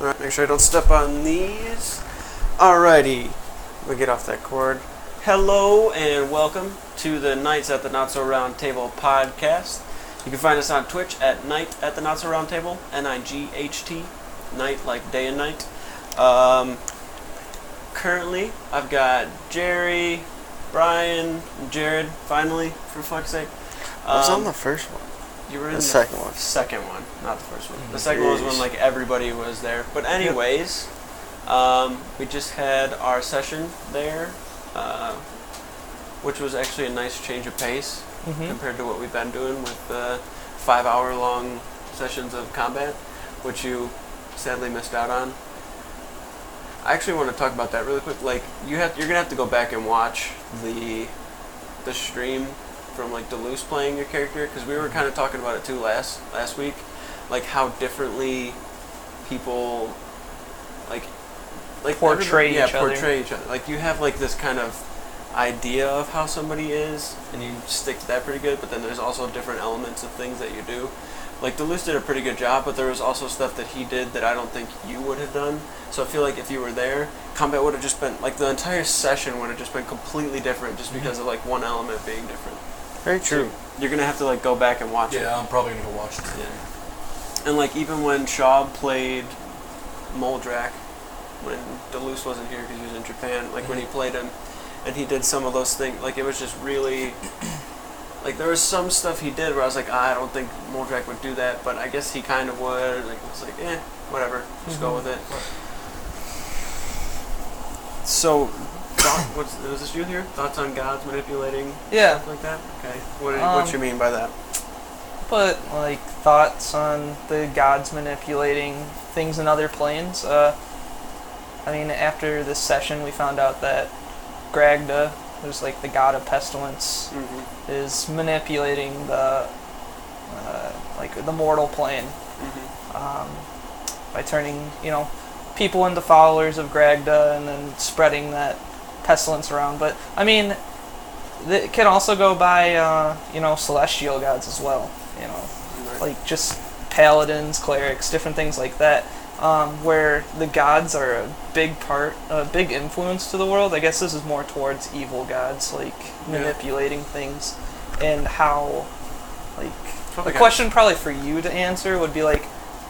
Alright, make sure I don't step on these. Alrighty, we get off that cord. Hello and welcome to the Nights at the Not So Round Table podcast. You can find us on Twitch at Night at the Not So Round Table, NIGHT, night like day and night. Currently, I've got Gerry, Brian, and Jered, finally, for fuck's sake. I was on the first one. You were in the second one. Second one, not the first one. The second one was when like everybody was there. But anyways, we just had our session there, which was actually a nice change of pace compared to what we've been doing with the 5-hour-long sessions of combat, which you sadly missed out on. I actually want to talk about that really quick. Like you're gonna have to go back and watch the stream from like Duluth playing your character, because we were kind of talking about it too last week, like how differently people like portray each other. Like you have like this kind of idea of how somebody is, and you stick to that pretty good. But then there's also different elements of things that you do. Like Duluth did a pretty good job, but there was also stuff that he did that I don't think you would have done. So I feel like if you were there, combat would have just been like the entire session would have just been completely different, just because of like one element being different. Very true. So you're gonna have to like go back and watch it. Yeah, I'm probably gonna go watch it. Yeah. And like even when Shaw played Moldrak, when Duluth wasn't here because he was in Japan, like when he played him, and he did some of those things, like it was just really, like there was some stuff he did where I was like, I don't think Moldrak would do that, but I guess he kind of would. Like it's like, whatever, just go with it. So. Was this you here? Thoughts on gods manipulating stuff like that? Okay. What you mean by that? But like thoughts on the gods manipulating things in other planes. I mean, after this session, we found out that Gragda, who's like the god of pestilence, is manipulating the like the mortal plane by turning people into followers of Gragda and then spreading that pestilence around. But I mean, it can also go by celestial gods as well, like just paladins, clerics, different things like that, where the gods are a big influence to the world. I guess this is more towards evil gods, like manipulating things, and how the question probably for you to answer would be like,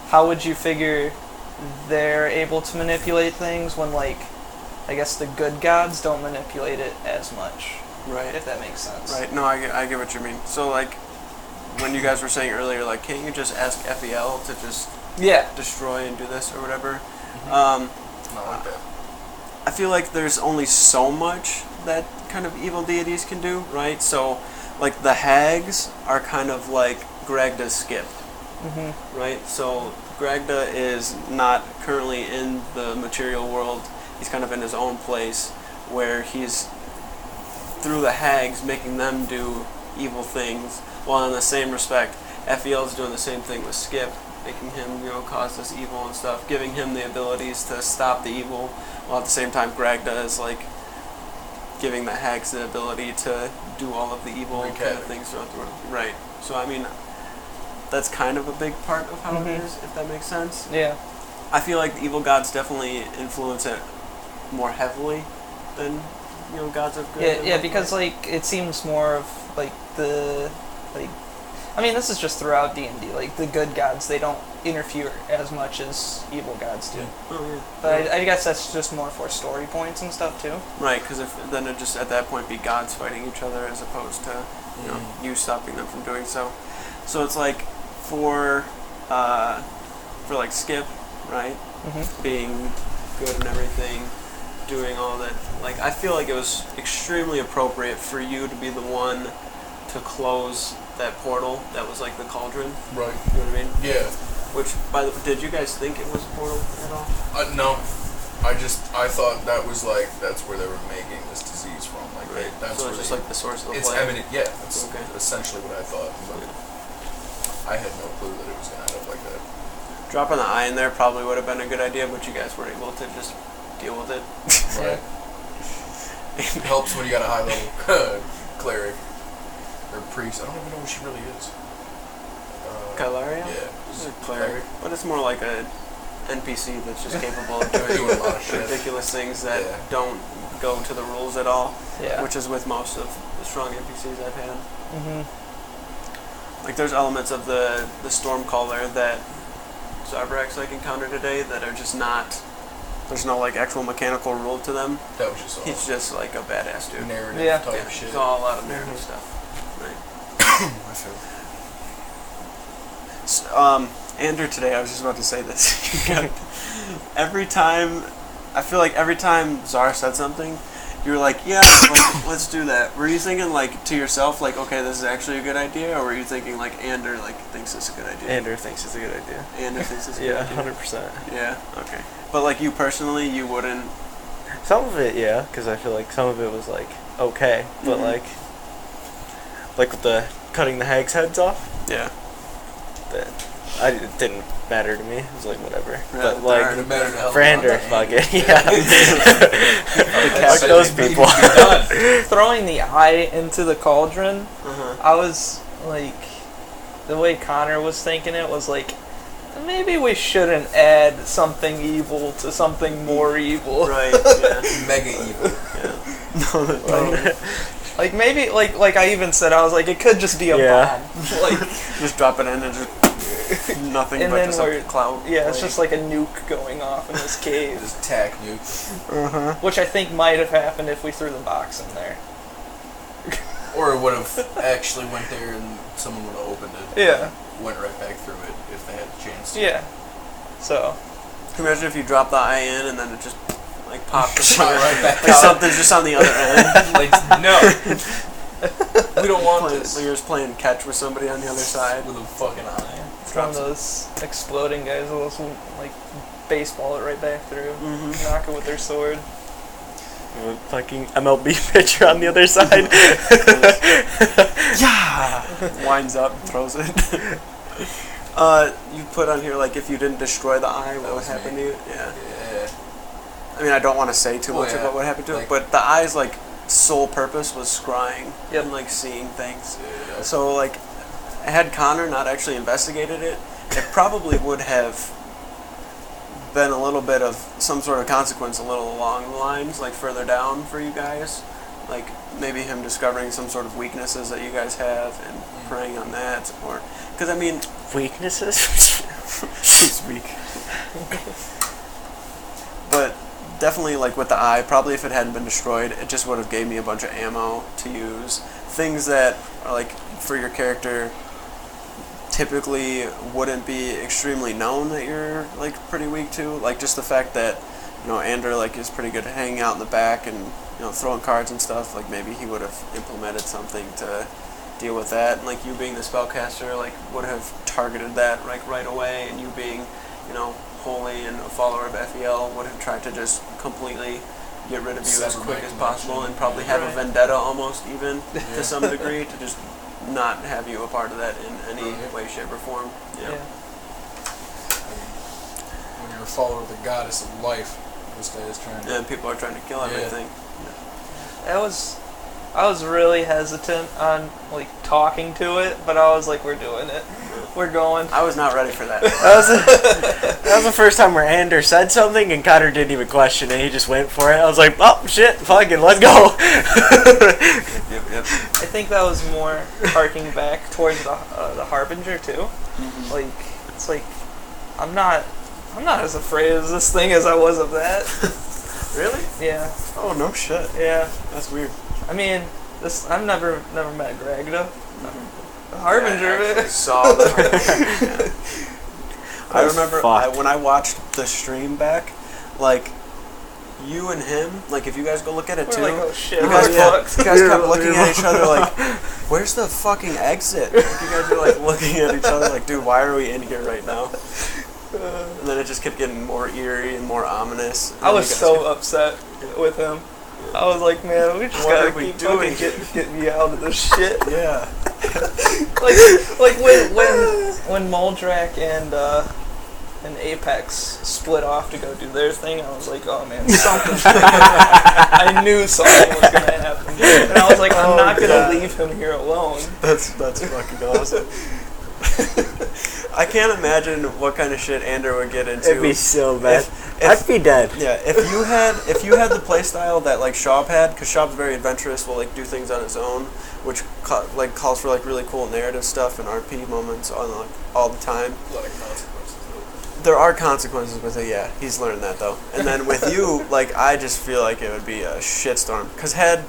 how would you figure they're able to manipulate things when I guess the good gods don't manipulate it as much. Right. If that makes sense. Right. No, I get what you mean. So, like, when you guys were saying earlier, like, can't you just ask FEL to just destroy and do this or whatever? Not like that. I feel like there's only so much that kind of evil deities can do, right? So, like, the hags are kind of like Gragda's skip, right? So, Gragda is not currently in the material world. He's kind of in his own place where he's, through the hags, making them do evil things, while in the same respect, FEL is doing the same thing with Skip, making him, cause this evil and stuff, giving him the abilities to stop the evil, while at the same time Gragda is like giving the hags the ability to do all of the evil kind of things throughout the world. Right. So I mean, that's kind of a big part of how it is, if that makes sense. Yeah. I feel like the evil gods definitely influence it more heavily than gods of good. Yeah, because it seems more of I mean, this is just throughout D&D. Like the good gods, they don't interfere as much as evil gods do. Oh yeah. But I guess that's just more for story points and stuff too. Right, because then it just at that point be gods fighting each other as opposed to you stopping them from doing so. So it's like for like Skip, right? Being good and everything, doing all that. Like, I feel like it was extremely appropriate for you to be the one to close that portal that was like the cauldron. Right. You know what I mean? Yeah. Which, did you guys think it was a portal at all? No. I thought that was that's where they were making this disease from. Like, right. That's so it's just like the source of the It's plague. eminent. Yeah. That's essentially what I thought. But I had no clue that it was gonna end up like that. Dropping the eye in there probably would have been a good idea, but you guys were able to just deal with it. Right. It helps when you got a high level cleric or priest. I don't even know what she really is. Kylaria? Yeah. She's a cleric. But it's more like a NPC that's just capable of doing Doing a lot of shit. ridiculous things that Yeah. don't go to the rules at all. Yeah. Which is with most of the strong NPCs I've had. Mhm. Like there's elements of the Stormcaller that Zarbrax like encountered today that are just not. There's no like actual mechanical rule to them. That was just all He's just like a badass dude. narrative Yeah. type Yeah, shit. it's all a lot of narrative stuff. Right. I feel. Andrew, today I was just about to say this. every time, I feel like every time Zara said something, you were like, yeah, let's do that. Were you thinking like to yourself, like, okay, this is actually a good idea, or were you thinking like Andrew like thinks it's a good idea? Andrew thinks it's a good idea. Andrew thinks it's a good Yeah, idea. 100%. Yeah. Okay. But like you personally, you wouldn't. Some of it, yeah, because I feel like some of it was like okay, but Mhm. like with the cutting the hags' heads off, Yeah. that it didn't matter to me. It was like whatever. Yeah, But it like It mattered a hell of a for lot Andrew, to fuck Andrew. it, yeah. Fuck those people. Throwing the eye into the cauldron, Uh-huh. I was like, the way Connor was thinking it was like, maybe we shouldn't add something evil to something more evil. Right. Yeah. Mega evil. Like maybe like I even said, I was like, it could just be a Yeah. bomb. Like Just drop it in and just nothing And but then just we're- a cloud. yeah, it's just like a nuke going off in this cave, Just tack nuke. Uh-huh. which I think might have happened if we threw the box in there. Or it would have actually went there and someone would have opened it. Yeah. And went right back through it if they had the chance to. Yeah. So Can you imagine if you drop the eye in and then it just like popped Shot right back like out. something's just on the other end. Like, no. We don't want Playing, this. like you're just playing catch with somebody on the other side. With a fucking eye. it's one of those exploding guys who will like baseball it right back through, Mm-hmm. knock it with their sword. With fucking MLB pitcher on the other side. Yeah. Winds up, throws it. You put on here like if you didn't destroy the eye, what would was happen me. to you? Yeah. Yeah. I mean, I don't want to say too Well, much yeah. about what happened to it, Like- but the eye's like sole purpose was scrying Yep. and like seeing things. Yeah. So like, had Connor not actually investigated it, it probably would have been a little bit of some sort of consequence a little along the lines, like further down for you guys. Like maybe him discovering some sort of weaknesses that you guys have and preying on that, or because I mean, Weaknesses? he's weak. But definitely, like with the eye, probably if it hadn't been destroyed, it just would have gave me a bunch of ammo to use. Things that are like for your character typically wouldn't be extremely known that you're like pretty weak to. Like just the fact that Andrew like is pretty good at hanging out in the back and throwing cards and stuff. Like maybe he would have implemented something to deal with that. And like you being the spellcaster, like would have targeted that like right away. And you being holy and a follower of FEL would have tried to just completely get rid of you as Sever quick my as possible connection. and probably have a Right. vendetta almost even Yeah. to some degree to just not have you a part of that in any Right. way, shape, or form. Yeah. When you're a follower of the goddess of life, this guy is trying to. And people are trying to kill Yeah. everything. I was really hesitant on like talking to it, but I was like, we're doing it. We're going. I was not ready for that. That was the first time where Ander said something and Connor didn't even question it. He just went for it. I was like, oh shit, fucking let's go. Yep. I think that was more harking back towards the Harbinger too. Mm-hmm. Like it's like I'm not as afraid of this thing as I was of that. Really? Yeah, Oh no shit. yeah. That's weird. I mean, I've never met Gragda. The Harbinger. I actually saw the Harbinger. Yeah. I That was remember fucked. when I watched the stream back, like you and him, like if you guys go look at it We're too, like, oh shit, you we're guys, fucked. you guys kept looking at each other like, where's the fucking exit? Like, you guys were like looking at each other like, dude, why are we in here right now? And then it just kept getting more eerie and more ominous. And I then was you guys so kept- upset with him. I was like, man, we just What gotta are we keep doing? fucking get me out of this shit. Yeah. like when Moldrak and Apex split off to go do their thing, I was like, oh man, something's gonna happen. I knew something was gonna happen. And I was like, I'm not gonna leave him here alone. That's fucking awesome. I can't imagine what kind of shit Ander would get into. It'd be so bad. If- I'd be dead. Yeah, if you had the playstyle that like Schaub had, because Schaub's very adventurous, will like do things on his own, which calls for like really cool narrative stuff and RP moments on like all the time. A lot of consequences, though. There are consequences with it. Yeah, he's learned that though. And then with you, like I just feel like it would be a shitstorm. Because had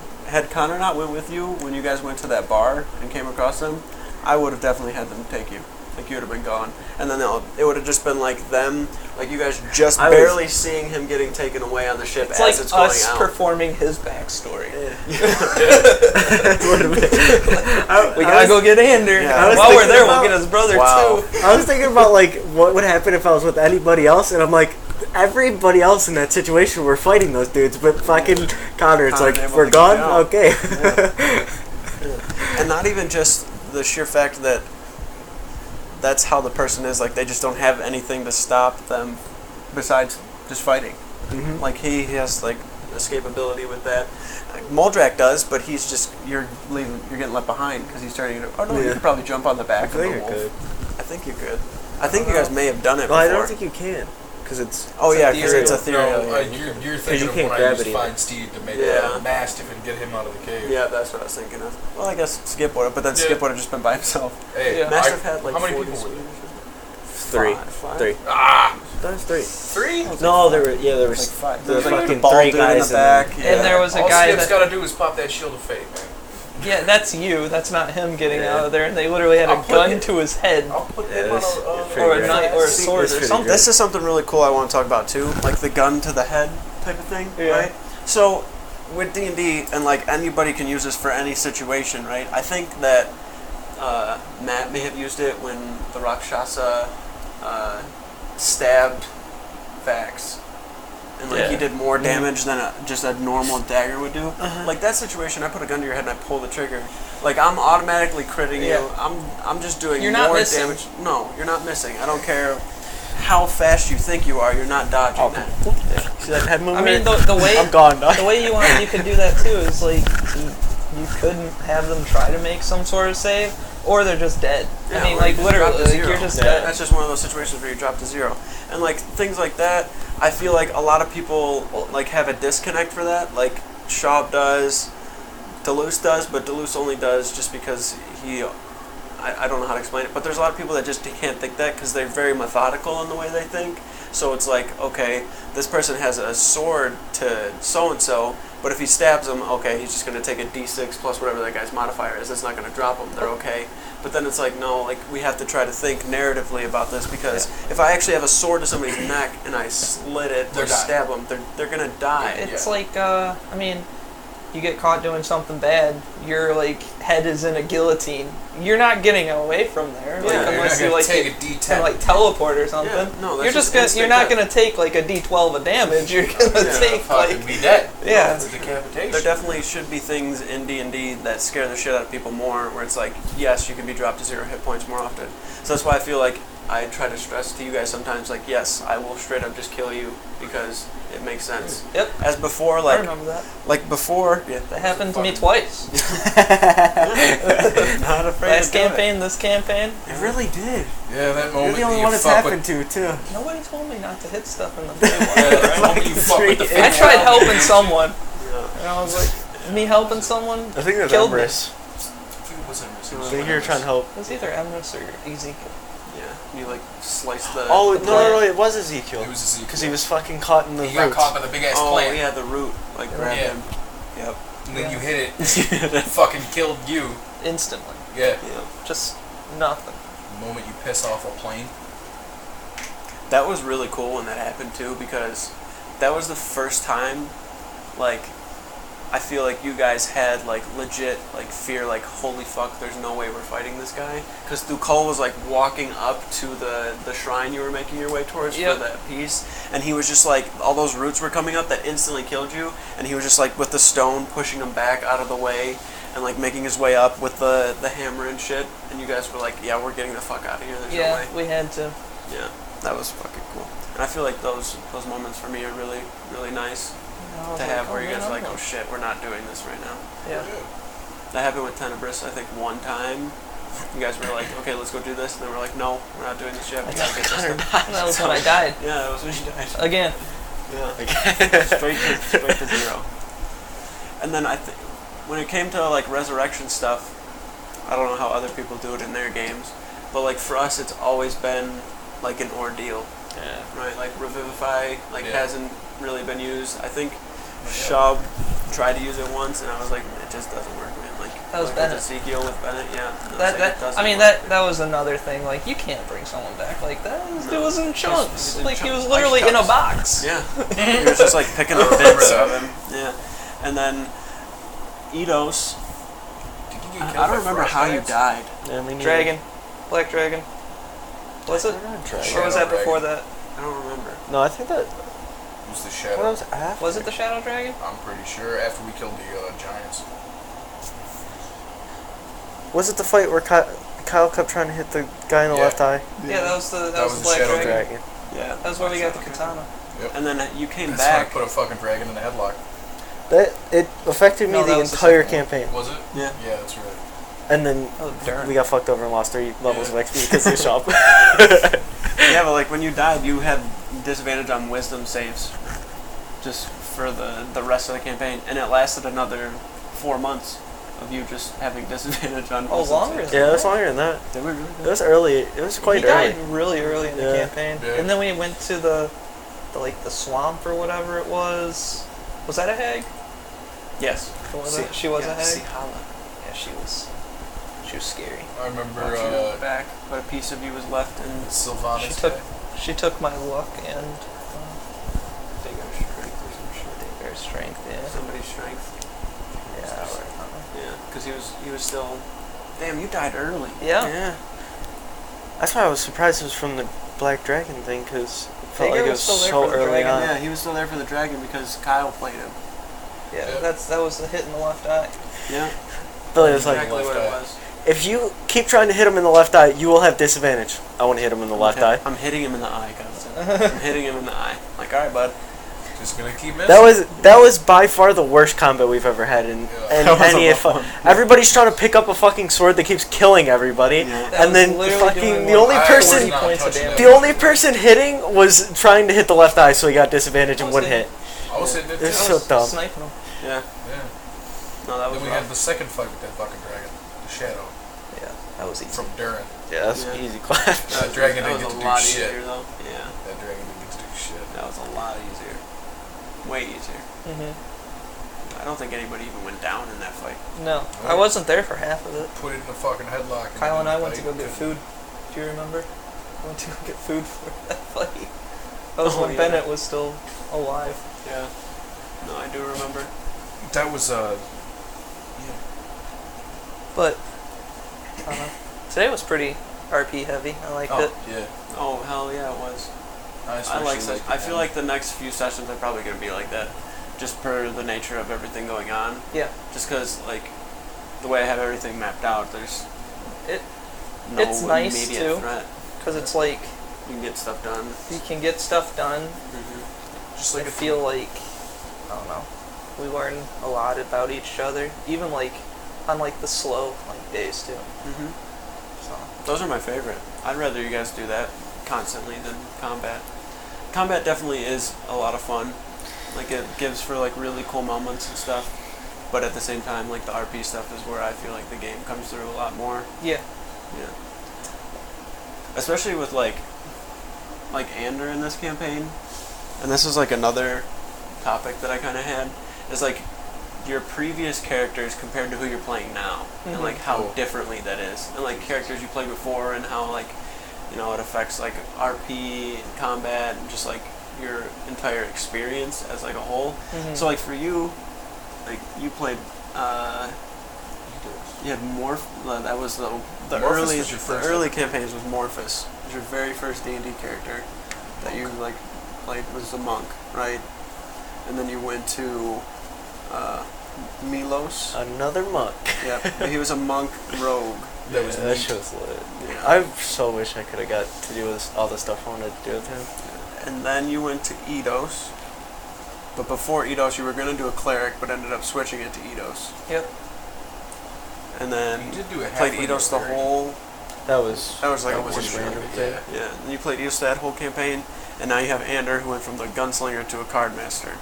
Connor not went with you when you guys went to that bar and came across them, I would have definitely had them take you. Like you would have been gone, and then it would have just been like them, like you guys just barely seeing him getting taken away on the ship It's as like it's going us out. performing his backstory. I We gotta go get Ander. Yeah. While we're there, about- we'll get his brother Wow. too. I was thinking about like what would happen if I was with anybody else, and I'm like, everybody else in that situation were fighting those dudes, but fucking Connor, it's Connor's like able we're to get gone, out. okay. And not even just the sheer fact that that's how the person is. Like they just don't have anything to stop them besides just fighting. Mhm. Like he has like escapability with that. Like, Moldrak does, but he's just you're getting left behind because he's turning. Oh no, you Yeah. could probably jump on the back I of think the you're wolf. good. I think you could. I think you guys may have done it Well, before. I don't think you can, because it's. Oh It's yeah, because it's ethereal. ethereal. No, yeah. you're thinking you of can't when I grab used it to either. find Steed to make Yeah. a mastiff and get him out of the cave. Yeah, that's what I was thinking of. Well, I guess Skip would have, but then Skip would have just been by himself. Hey, Yeah. Mastiff had like how many 40 people were there? Three. Five? Three. Ah, That was three. three. No, there were there was Like five. the There was like fucking the bald three dude in guys the back. and Yeah. And there was a All guy Skip's that. got to do is pop that shield of fate, man. Yeah, that's you. That's not him getting Yeah. out of there. And they literally had I'll a put gun it- to his head. I'll put Yeah, him on that's a pretty Or a great. knife or a See, sword that's or pretty something. great. This is something really cool I want to talk about too, like the gun to the head type of thing, Yeah. right? So with D&D, and like anybody can use this for any situation, right? I think that Matt may have used it when the Rakshasa stabbed Vax. And like he Yeah. did more damage than just a normal dagger would do. Like that situation, I put a gun to your head and I pull the trigger. Like I'm automatically critting Yeah. you. I'm just doing You're not more missing. damage. No, you're not missing. I don't care how fast you think you are. You're not dodging that. See that head movement? I mean, the way I'm gone, dog. the way you could do that too is like you couldn't have them try to make some sort of save, or they're just dead. Yeah, I mean, or like you just drop literally, to like, zero. you're just Yeah. dead. That's just one of those situations where you drop to zero. And like things like that, I feel like a lot of people like have a disconnect for that. Like Schaub does, Deleuze does, but Deleuze only does just because I don't know how to explain it, but there's a lot of people that just can't think that because they're very methodical in the way they think. So it's like, okay, this person has a sword to so-and-so, but if he stabs him, okay, he's just going to take a d6 plus whatever that guy's modifier is. That's not going to drop him. They're okay. But then it's like, no, like we have to try to think narratively about this because if I actually have a sword to somebody's neck and I slit it They're or dying. stab them, they're going to die. It's Yeah. like, I mean, you get caught doing something bad, your like head is in a guillotine. You're not getting away from there, like, Yeah, unless you you're not like gonna get, take a D10. kinda, like teleport or something. Yeah, no, that's you're just just gonna, instant you're not death. gonna take like a D12 of damage. You're gonna Yeah, take fucking like be dead. Yeah. It's a decapitation. There definitely should be things in D&D that scare the shit out of people more, where it's like, yes, you can be dropped to 0 hit points more often. So that's why I feel like I try to stress to you guys sometimes, like, yes, I will straight up just kill you because it makes sense. Yep. As before, I like, remember that. Yeah, That happened to me twice. not afraid Last to do it. campaign, this campaign. It really did. Yeah, that You're moment the only you one it's fuck happened to, too. Nobody told me not to hit stuff in the with, face. that moment you fuck with the I fake tried out. helping someone, Yeah. and I was like, me helping someone I think it was killed me. Emrys. Who was it? I think you were trying to help. It was either Emrys or Ezekiel. Yeah, you like slice the. Oh, the no, plant. no, it was Ezekiel. It was Ezekiel. Because he was fucking caught in the He got roots. caught by the big ass Oh, plant. yeah, the root, like grabbed Yeah. him. Yep. And then Yeah. you hit it. And it fucking killed you. Instantly. Yeah. Yeah. Just nothing. The moment you piss off a plane. That was really cool when that happened too, because that was the first time, like, I feel like you guys had like legit like fear, like holy fuck, there's no way we're fighting this guy, because Thukol was like walking up to the shrine you were making your way towards Yep. for that piece, and he was just like, all those roots were coming up that instantly killed you, and he was just like with the stone pushing him back out of the way and like making his way up with the hammer and shit, and you guys were like, yeah, we're getting the fuck out of here, there's no Yeah, way. we had to. Yeah, that was fucking cool. And I feel like those moments for me are really, really nice I was to like, have, where oh, you guys man, are like, I'm oh shit, we're not doing this right now. Yeah. That happened with Tenebris, I think, one time You guys were like, okay, let's go do this. And then we're like, no, we're not doing this yet. We gotta get this Connor done. died. That was when I died. Yeah, that was when you died. Again. Yeah. straight to 0. And then I think when it came to like resurrection stuff, I don't know how other people do it in their games, but like for us, it's always been like an ordeal. Yeah. Right, like Revivify hasn't really been used. I think Yeah. Shub tried to use it once, and I was like, it just doesn't work, man. Like That was with Bennett. Ezekiel with Bennett, yeah. And That, it that doesn't I mean work. that was another thing. Like you can't bring someone back like that. This dude No. was in chunks. He's in Like he was chunks. literally Like in a chunks. box. Yeah, he was just like picking up bits of him. Yeah, and then Eidos. Did you get killed I don't by remember how you flashbacks? died. Yeah, me neither. Dragon, Black Dragon. Was it? Dragon. Or was that Shadow before Dragon. that? I don't remember. No, I think that It was the that shadow. was after. Was it the Shadow Dragon? I'm pretty sure after we killed the giants. Was it the fight where Kyle kept trying to hit the guy in the Yeah. left eye? Yeah, that was the That was the the Black Shadow Dragon. Dragon. Yeah, That was where we got the katana. and then you came That's when I back. put a fucking dragon in the headlock. That it affected me No, that the was the entire second one. campaign, Was it? Yeah. Yeah, that's right. and then Oh darn. we got fucked over and lost 3 levels Yeah. of XP because of the shop. Yeah, but like when you died, you had disadvantage on wisdom saves, just for the rest of the campaign, and it lasted another 4 months of you just having disadvantage on. Oh, wisdom longer saves. than Yeah, it was longer than that. They were really It good. was early. It was quite he early. died really early in the Yeah. campaign, Yeah. and then we went to the like the swamp or whatever it was. Was that a hag? Yes. Or was it? She was a hag. Sihala. Yeah, she was scary. I remember Watch you back, but a piece of you was left, and Sylvanas. She took- guy. She took my luck and they got strength or some shit. their strength. Yeah. Somebody's strength. Yeah. Yeah, because he was still. Damn, you died early. Yeah. Yeah. That's why I was surprised it was from the Black Dragon thing, because it felt Jaeger like it was was still there so for the early dragon. on. Yeah, he was still there for the dragon because Kyle played him. Yeah. Yeah. That was the hit in the left eye. Yeah, Billy was like, exactly what it was. if you keep trying to hit him in the left eye, you will have disadvantage. I want to hit him in the left eye. I'm hitting him in the eye, guys. I'm hitting him in the eye. Like, all right, bud. Just gonna keep missing. That was by far the worst combat we've ever had in Yeah. in That was any a of rough one. Everybody's trying to pick up a fucking sword that keeps killing everybody, Yeah. That and was then literally fucking doing the only like person 40 points of damage. the only person hitting was trying to hit the left eye, so he got disadvantage and wouldn't hit. I was hitting it It's too. so dumb. Sniping him. Yeah. Yeah. No, that was Then we had rough. the second fight with that fucking dragon, the shadow Yeah. That was easy. from Durin. Yeah, that's Yeah. easy class. That dragon that didn't was get a to lot do shit. easier, though. Yeah, That dragon didn't get to do shit. that was a lot easier. Way easier. I don't think anybody even went down in that fight. No, I wasn't there for half of it. Put it in a fucking headlock. Kyle and I then went to go fight. get food. Do you remember? We went to go get food for that fight. That was Oh, when yeah. Bennett was still alive. Yeah. No, I do remember. That was But I don't know. Today was pretty RP heavy. I liked it. yeah. Oh, hell yeah, it was. I like such. I feel like the next few sessions are probably going to be like that. Just per the nature of everything going on. Yeah. Just because, like, the way I have everything mapped out, there's It no it's nice, immediate too. threat. because it's like You can get stuff done. you can get stuff done. Mm-hmm. Just I like feel like I don't know. We learn a lot about each other, even like on like the slow like days too. Mm-hmm. So Those are my favorite. I'd rather you guys do that constantly than combat. Combat definitely is a lot of fun. Like, it gives for like really cool moments and stuff. But at the same time, like, the RP stuff is where I feel like the game comes through a lot more. yeah, Yeah. Especially with like Ander in this campaign. And this is like another topic that I kind of had. Is like your previous characters compared to who you're playing now. And like how Cool. differently that is. And like characters you played before and how like, you know, it affects like RP and combat and just like your entire experience as like a whole. So like for you, like you played you had Morph. That was the Morphus early was your the first early one. campaigns was Morphus. It was your very first D&D character that you like played was a monk, right? And then you went to Milos. Another monk. Yep, he was a monk rogue. That was that neat. shit was lit. Yeah. I so wish I could have got to do all the stuff I wanted to do with him. And then you went to Eidos. But before Eidos, you were going to do a cleric, but ended up switching it to Eidos. yep. and then You did do a played halfway Eidos the Gerry. whole. That was Like That a was one just shot. random, thing. Yeah, and you played Eidos that whole campaign, and now you have Ander, who went from the gunslinger to a card master.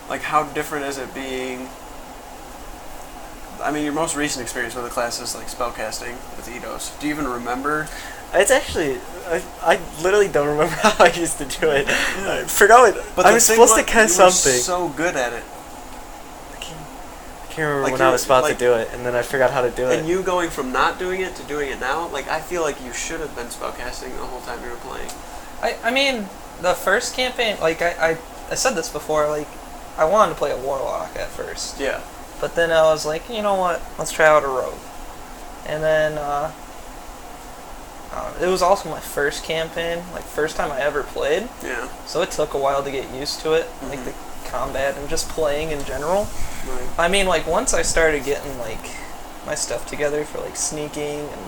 Like, how different is it being? I mean, your most recent experience with the class is like spellcasting with Eidos. Do you even remember? It's actually, I literally don't remember how I used to do it. I forgot what, But I the was thing supposed to was, cast you were something. so good at it. I can't remember Like when I you're- was about like- to do it, and then I forgot how to do it. And you going from not doing it to doing it now, like, I feel like you should have been spellcasting the whole time you were playing. I mean, the first campaign, like, I said this before, like, I wanted to play a warlock at first. Yeah. But then I was like, you know what, let's try out a rogue. And then, it was also my first campaign, like, first time I ever played. Yeah. So it took a while to get used to it, like, the combat and just playing in general. Right. I mean, like, once I started getting, like, my stuff together for, like, sneaking and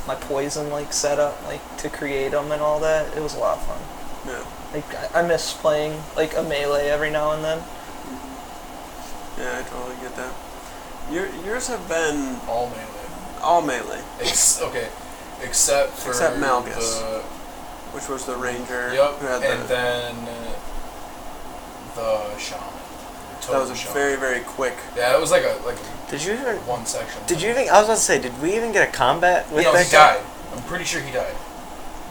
my poison, like, set up, like, to create them and all that, it was a lot of fun. Yeah. Like, I miss playing, like, a melee every now and then. Yeah, I totally get that. Yours have been All melee. all melee, Okay. Except for Except Malgus. the... which was the ranger. Yep, Who had and the, then the shaman. that was a shaman. very, very quick. Yeah, it was like a Did you even? one section. Did you even? I was about to say, did we even get a combat with No, that he guy? died. I'm pretty sure he died.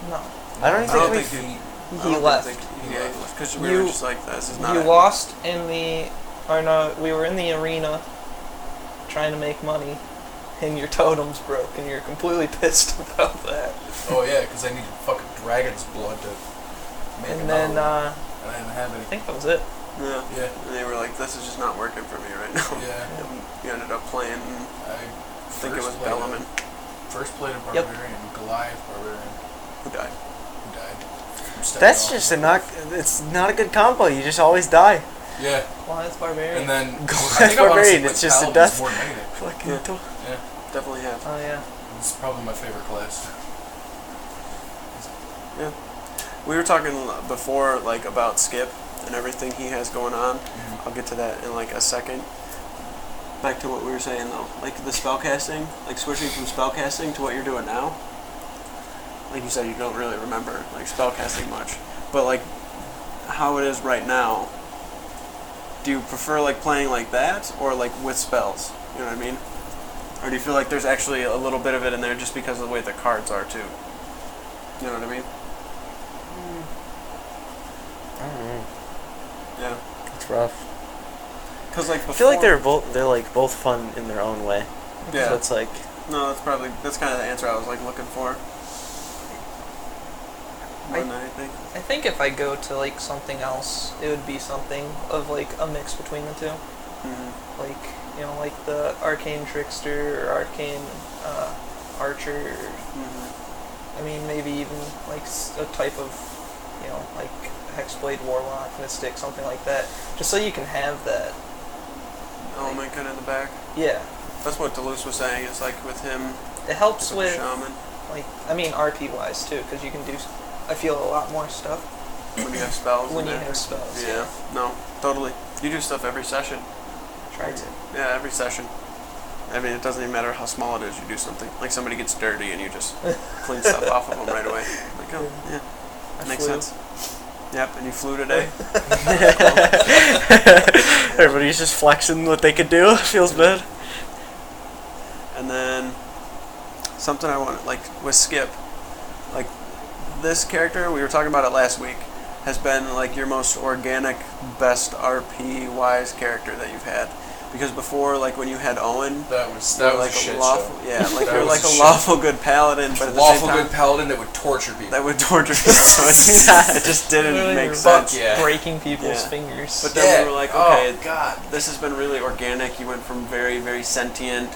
No. I don't I even don't think think we. I He don't left. think He yeah, left. because we You- were just like, this is not. You it. lost in the... Or no, we were in the arena trying to make money, and your totems broke, and you're completely pissed about that. Oh yeah, because I needed fucking dragon's blood to make And another then, one. And I didn't have I any. think that was it. Yeah. Yeah, And they were like, this is just not working for me right now. yeah. And you ended up playing, I think it was Bellaman, First played a Yep. barbarian, Goliath barbarian, who died. who died. from stepping That's off. just a not. It's not a good combo. You just always die. Yeah, Goliath Barbarian. and then Goliath I think I've honestly barbarian, played it's just a paladins death. more than anything. Fucking. Yeah. Definitely have. Oh, yeah. It's probably my favorite class. Yeah. We were talking before, like, about Skip and everything he has going on. I'll get to that in like a second. Back to what we were saying though, like the spellcasting, like switching from spellcasting to what you're doing now. Like you said, you don't really remember like spellcasting much, but like how it is right now. Do you prefer like playing like that or like with spells? You know what I mean? Or do you feel like there's actually a little bit of it in there just because of the way the cards are too? You know what I mean? I don't know. Yeah. It's rough. Cause like before, I feel like they're like both fun in their own way. yeah. So it's like No, that's kind of the answer I was like looking for. More than anything. I think if I go to, like, something else, it would be something of, like, a mix between the two. Mm-hmm. Like, you know, like the Arcane Trickster or Arcane Archer. Mm-hmm. I mean, maybe even, like, a type of, you know, like Hexblade Warlock, Mystic, something like that. Just so you can have that. Element kind of in the back. Yeah. That's what Deleuze was saying. It's like with him, It helps with with, shaman, like, I mean, RP-wise, too, because you can do, I feel, a lot more stuff when you have spells. when in you there. have spells. Yeah. No, totally. You do stuff every session. Try to. Yeah, every session. I mean, it doesn't even matter how small it is. You do something. Like somebody gets dirty and you just clean stuff off of them right away. Like, oh, yeah, I makes flew. sense. Yep, and you flew today. everybody's just flexing what they could do. Feels bad. And then something I want, like with Skip, like this character, we were talking about it last week, has been like your most organic, best RP wise character that you've had. Because before, like when you had Owen, That was you were a like shit lawful, show. yeah, like That you're was like a a shit lawful good paladin, but at the Lawful same time, good paladin that would torture people. that would torture people. So it just didn't Literally make you're sense. yeah. Breaking people's Yeah. fingers. But then we were like, okay, Oh God. this has been really organic. You went from very, very sentient,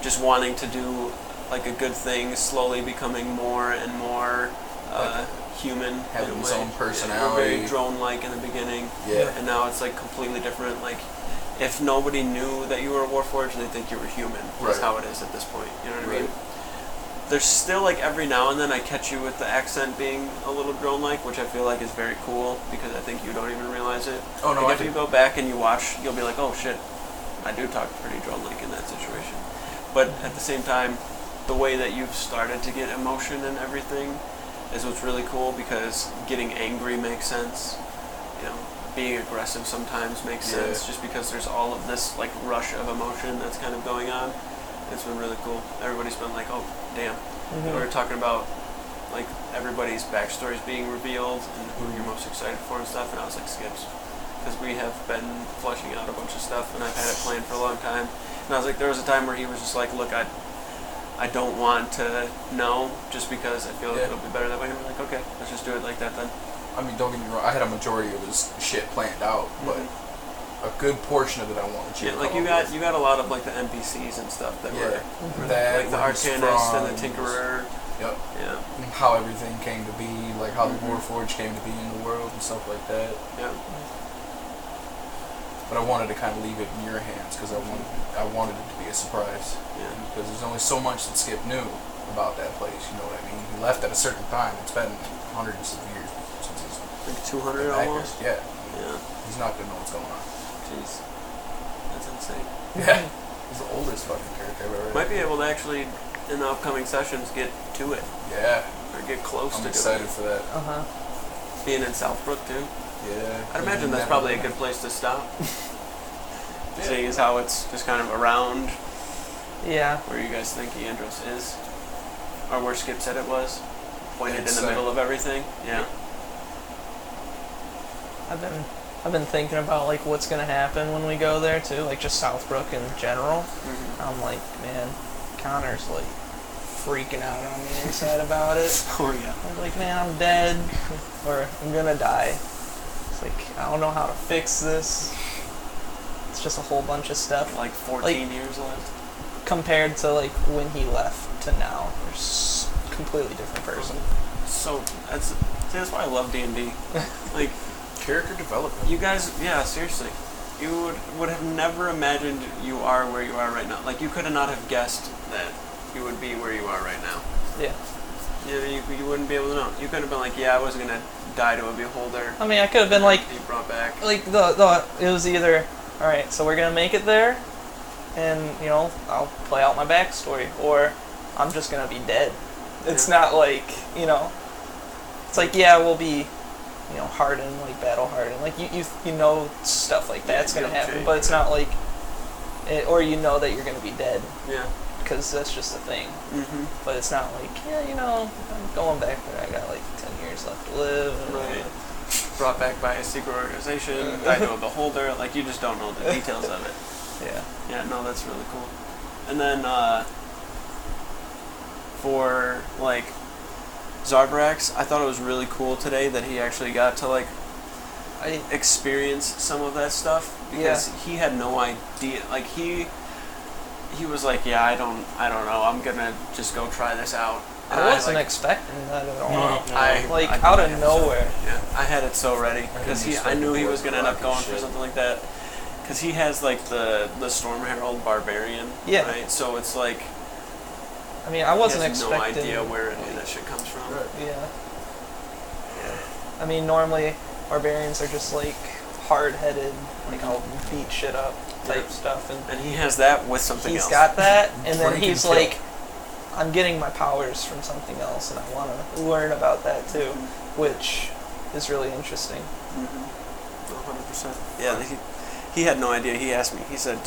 just wanting to do like a good thing, slowly becoming more and more human. Having in a his way. own Yeah, personality. very drone-like in the beginning. Yeah. And now it's like completely different. Like, if nobody knew that you were a Warforged, they think you were human. That's Right. how it is at this point. You know what I mean? Right. There's still like every now and then I catch you with the accent being a little drone-like, which I feel like is very cool because I think you don't even realize it. Oh no, Like I if you did. go back and you watch, you'll be like, oh shit, I do talk pretty drone-like in that situation. But at the same time, the way that you've started to get emotion and everything is what's really cool, because getting angry makes sense. You know, being aggressive sometimes makes sense, just because there's all of this like rush of emotion that's kind of going on. It's been really cool. Everybody's been like, oh, damn. We were talking about like everybody's backstories being revealed and who you're most excited for and stuff, and I was like, Skips. Because we have been fleshing out a bunch of stuff, and I've had it planned for a long time. And I was like, there was a time where he was just like, look, I don't want to know, just because I feel like it'll be better that way. And I'm like, okay, let's just do it like that then. I mean, don't get me wrong, I had a majority of his shit planned out, but a good portion of it I wanted you to like you got a lot of like the NPCs and stuff that were that, like the Arcanist and the Tinkerer. Yep. Yeah. How everything came to be, like how the Warforged came to be in the world and stuff like that. Yeah. But I wanted to kind of leave it in your hands because I wanted it to be a surprise. Yeah. Because there's only so much that Skip knew about that place. You know what I mean? He left at a certain time. It's been hundreds of years since he's like 200 almost. Yeah. Yeah. He's not gonna know what's going on. Jeez. That's insane. Yeah. He's the oldest fucking character I've ever. Might be able to actually, in the upcoming sessions, get to it. Yeah. Or get close to I'm it. excited for that. Being in Southbrook too. Yeah. I'd imagine that's probably a good place to stop. Seeing as how it's just kind of around where you guys think Eandros is. Or where Skip said it was. Pointed in the middle of everything. Yeah. I've been thinking about like what's gonna happen when we go there too, like just Southbrook in general. I'm like, man, Connor's like freaking out on the inside about it. Oh yeah. I'm like, man, I'm dead, or I'm gonna die. It's like, I don't know how to fix this. It's just a whole bunch of stuff. Like 14 years left. Compared to like when he left to now, there's a completely different person. So that's why I love D&D. Like character development. You guys, yeah, seriously. You would have never imagined you are where you are right now. Like you could not have guessed that you would be where you are right now. Yeah. You wouldn't be able to know. You could have been like, yeah, I was gonna die to a beholder. I mean, I could have been like, be brought back. Like it was either, all right, so we're gonna make it there, and you know I'll play out my backstory, or I'm just gonna be dead. It's not like, you know, it's like, yeah, we'll be, you know, hardened, like battle hardened, like you know stuff like that's gonna happen, but it's not like, or you know that you're gonna be dead. Yeah. Because that's just a thing. But it's not like, yeah, you know, I'm going back there. I got like 10 years left to live. And right. Brought back by a secret organization, died to a beholder. Like, you just don't know the details of it. Yeah. Yeah, no, that's really cool. And then, for, like, Zarbrax, I thought it was really cool today that he actually got to, like, experience some of that stuff. Because he had no idea. Like, he was like, yeah, I don't know. I'm gonna just go try this out. And I wasn't expecting that at all. I out of nowhere. I had it so ready because I knew he was gonna end up going for something like that. Because he has like the Storm Herald Barbarian. Yeah. Right. So it's like. I mean, I wasn't he has expecting. No idea where any of that shit comes from. Right. Yeah. I mean, normally barbarians are just like hard-headed, like I'll beat shit up type stuff, and he has that with something else. He's got that, and then he's like, I'm getting my powers from something else, and I want to learn about that too, which is really interesting. 100%. Yeah, he had no idea. He asked me. He said,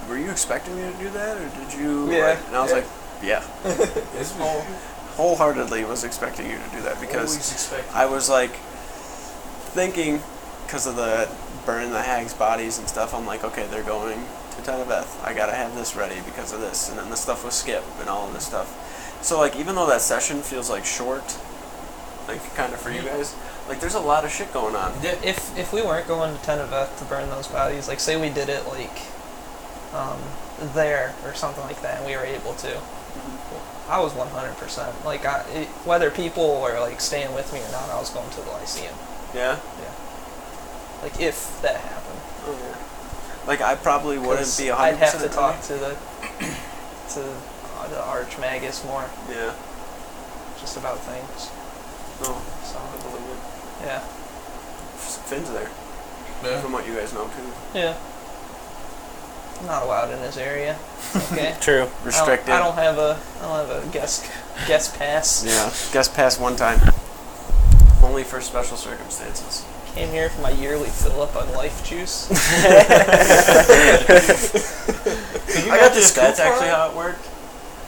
"Were you expecting me to do that, or did you?" Yeah. And I was like, "Yeah." Wholeheartedly was expecting you to do that because I was like thinking, because of the burning the hags' bodies and stuff, I'm like, okay, they're going to Teneveth. I gotta have this ready because of this, and then the stuff with Skip and all of this stuff. So like, even though that session feels like short, like kind of for you guys, like there's a lot of shit going on. If we weren't going to Teneveth to burn those bodies, like say we did it like there or something like that, and we were able to. I was 100%. Like, whether people were like staying with me or not, I was going to the Lyceum. Yeah? Yeah. Like, if that happened. Oh, yeah. Like, I probably wouldn't be 100% I'd have to talk to the Archmagus more. Yeah. Just about things. Oh, so I believe it. Yeah. Finn's there. Yeah. From what you guys know, too. Yeah. I'm not allowed in his area. Okay. True. Restricted. I don't have a guest pass. Yeah, guest pass one time. Only for special circumstances. Came here for my yearly fill up on life juice. I got this. That's actually how it worked.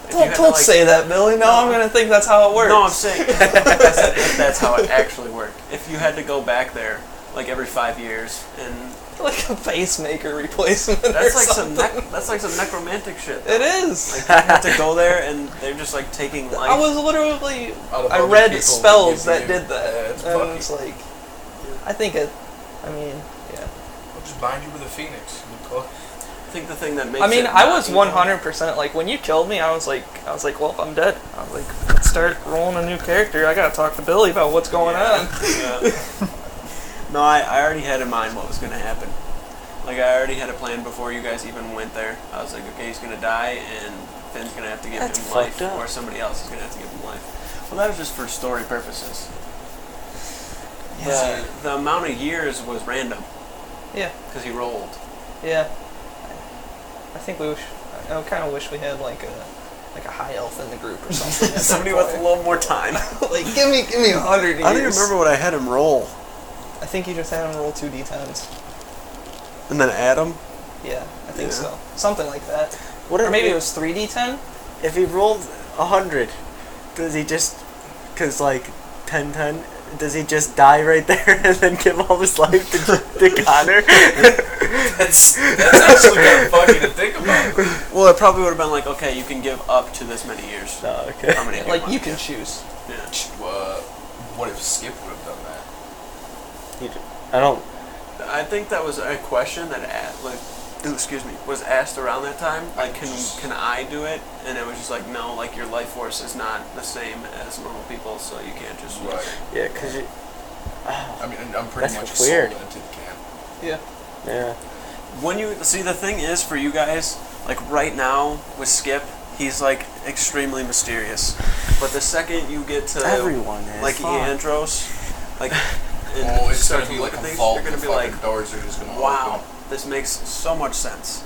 Don't say that, Billy. No, I'm gonna think that's how it works. No, I'm saying I said if that's how it actually worked. If you had to go back there like every 5 years and like a pacemaker replacement. that's or like something. that's like some necromantic shit. It is. Like you have to go there and they're just like taking life. I was literally. Out of I other read people spells give that you- did that, Yeah, it's and fucky. it's like, I think it. I mean, yeah. I'll just bind you with a phoenix. I think the thing that makes I mean, it I not was evil- 100% like when you killed me. I was like, well, I'm dead. I was like, let's start rolling a new character. I gotta talk to Billy about what's going on. Yeah. No, I already had in mind what was gonna happen. Like I already had a plan before you guys even went there. I was like, okay, he's gonna die, and Finn's gonna have to give That's him life, fucked up. or somebody else is gonna have to give him life. Well, that was just for story purposes. Yeah. The amount of years was random Yeah. because he rolled. Yeah. I think we. I kind of wish we had like a high elf in the group or something. at that Somebody with a point. little more time. Like, give me 100 years. I don't even remember what I had him roll. I think you just had him roll 2d10s. And then add him. Yeah, I think Yeah. so. Something like that. What Or if maybe it was 3d10? if he rolled 100? Does he just, cause like 10-10? Does he just die right there and then give all his life to Connor? That's actually kind of funny to think about. Well, it probably would have been like, okay, you can give up to this many years. Oh, okay. How many? do Like, want? you can choose. Yeah. What if Skip would have done that? I don't. I think that was a question that was asked around that time. Like, can I do it? And it was just like, no, like your life force is not the same as normal people, so you can't just. Right. Yeah, cause you. I mean, I'm pretty That's much weird. sold into the camp. Yeah. Yeah. When you see, the thing is for you guys, like right now with Skip, he's like extremely mysterious. But the second you get to Everyone is. like Fuck. Eandros, like and Oh, it's start gonna to be look like at a things, vault. you're gonna The be fucking like, doors are just gonna wow, open. this makes so much sense.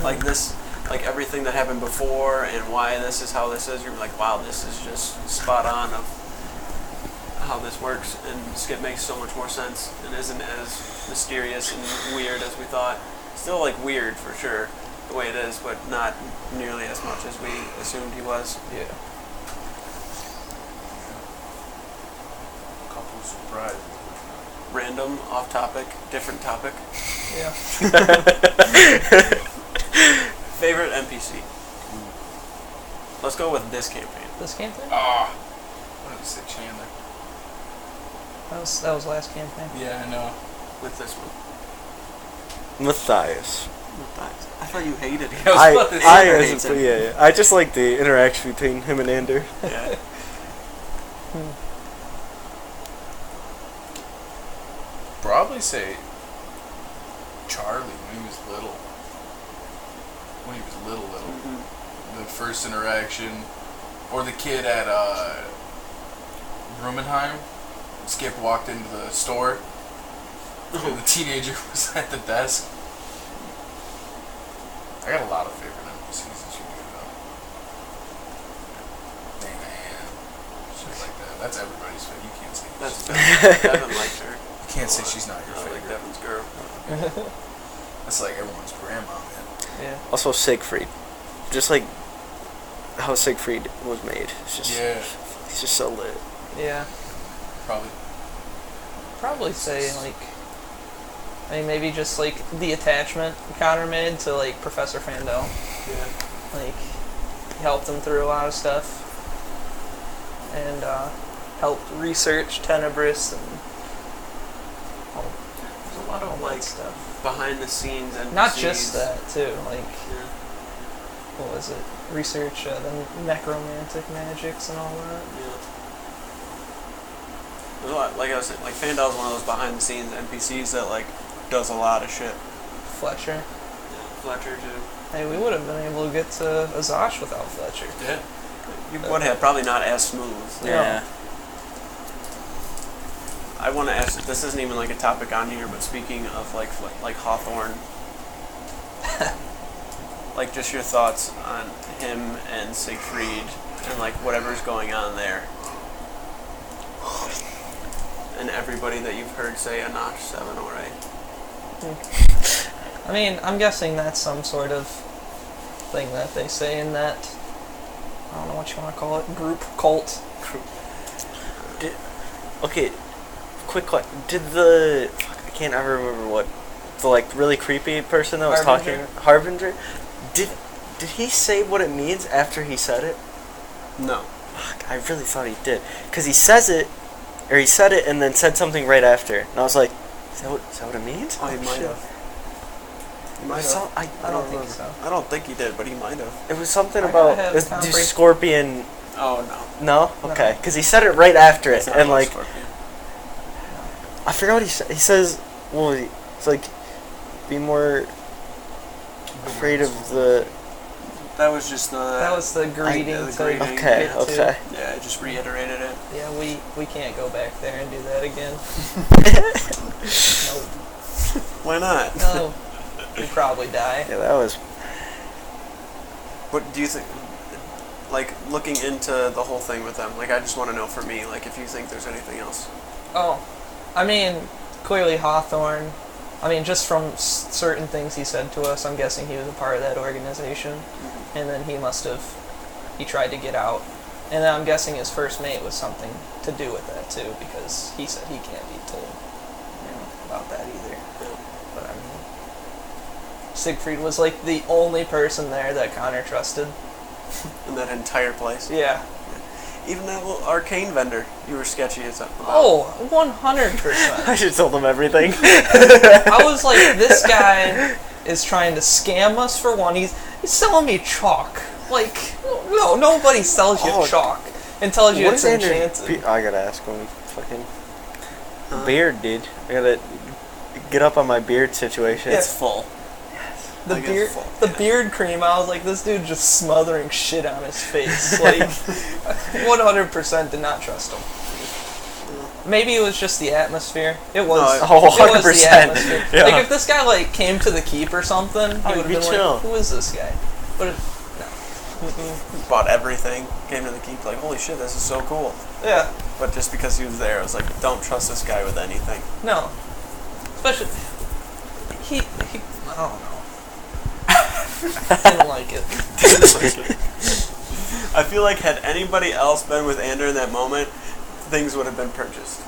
Like this, like everything that happened before and why this is how this is. You're like, wow, this is just spot on of how this works. And Skip makes so much more sense and isn't as mysterious and weird as we thought. Still like weird for sure, the way it is, but not nearly as much as we assumed he was. Yeah. Couple surprises. Random, off topic, different topic. Yeah. Favorite NPC? Let's go with this campaign. This campaign? Ah, what did I say, Chandler? That was last campaign. Yeah, I know. With this one. Matthias. I thought you hated it. I was about to say, Andrew hates him. Yeah. I just like the interaction between him and Ander. Yeah. probably say Charlie when he was little. When he was little. Mm-hmm. The first interaction, or the kid at Rumenheim. Skip walked into the store. And the teenager was at the desk. I got a lot of favorite NPCs that you do though. Man, shit like that. That's everybody's favorite. You can't say That's she's- Devin liked her. You can't say she's not your I like favorite. Devin's girl. That's like everyone's grandma, man. Yeah. Also Siegfried. Just like how Siegfried was made. It's just, Yeah, he's just so lit. Yeah. probably. Probably say, like, I mean, maybe just, like, the attachment Connor made to, like, Professor Fandel. Yeah. Like, he helped him through a lot of stuff. And, helped research Tenebris and There's a lot all of that like stuff. behind the scenes and Not just that, too. Like, Yeah. what was it? Research the necromantic magics and all that. Yeah. There's a lot, like I was saying, like Fandel's one of those behind the scenes NPCs that like does a lot of shit. Fletcher. Yeah. Fletcher too. Hey, we would have been able to get to Azash without Fletcher. Yeah. You would have probably not as smooth. Yeah. I want to ask. This isn't even like a topic on here, but speaking of like Hawthorne, like just your thoughts on him and Siegfried and like whatever's going on there. And everybody that you've heard say a notch 7 or 8. I mean, I'm guessing that's some sort of thing that they say in that, I don't know what you want to call it, group, cult. Okay, quick question. Did the... I can't ever remember what... The, like, really creepy person that was Harbinger? talking... Harbinger? Did he say what it means after he said it? No. Fuck, I really thought he did. Because he says it, or he said it and then said something right after. And I was like, is that what it means? Oh, he might shit. have. He might So, have. I don't think so. I don't think he did, but he might have. It was something I about have this Tom Brady. scorpion... Oh, no. No? Okay. Because he said it right after It's it. not And, about like... Scorpion. I forgot what he said. He says, well, it's like, be more afraid of the... That was just the... That was the greeting. the to greeting. Okay, get to. okay. Yeah, I just reiterated it. Yeah, we can't go back there and do that again. Nope. Why not? No, we'd probably die. Yeah, that was... What do you think? Like, looking into the whole thing with them, like, I just want to know for me, like, if you think there's anything else. Oh, I mean, clearly Hawthorne, I mean, just from certain things he said to us, I'm guessing he was a part of that organization, and then he tried to get out, and then I'm guessing his first mate was something to do with that too, because he said he can't be told about that either. But I mean, Siegfried was like the only person there that Connor trusted. In that entire place. Yeah. Even that little arcane vendor, you were sketchy as up about. Oh, 100%. I should tell them everything. I was like, this guy is trying to scam us for one. He's selling me chalk. Like, no, nobody sells you chalk and tells you What it's is Andrew's enchanted. I gotta ask him. Fucking beard, dude. I gotta get up on my beard situation. It's full. The Like, beard, it's full, the yeah. beard cream. I was like, this dude just smothering shit on his face. Like, 100% did not trust him. Maybe it was just the atmosphere. It was. Oh, It was the 100%. atmosphere. Yeah. Like if this guy like came to the keep or something, he would have be been chill. like, "Who is this guy?" But Bought everything, came to the keep, like, holy shit, this is so cool. yeah, But just because he was there, I was like, don't trust this guy with anything. no. Especially he I don't know. Didn't like it. I feel like had anybody else been with Andrew in that moment, things would have been purchased.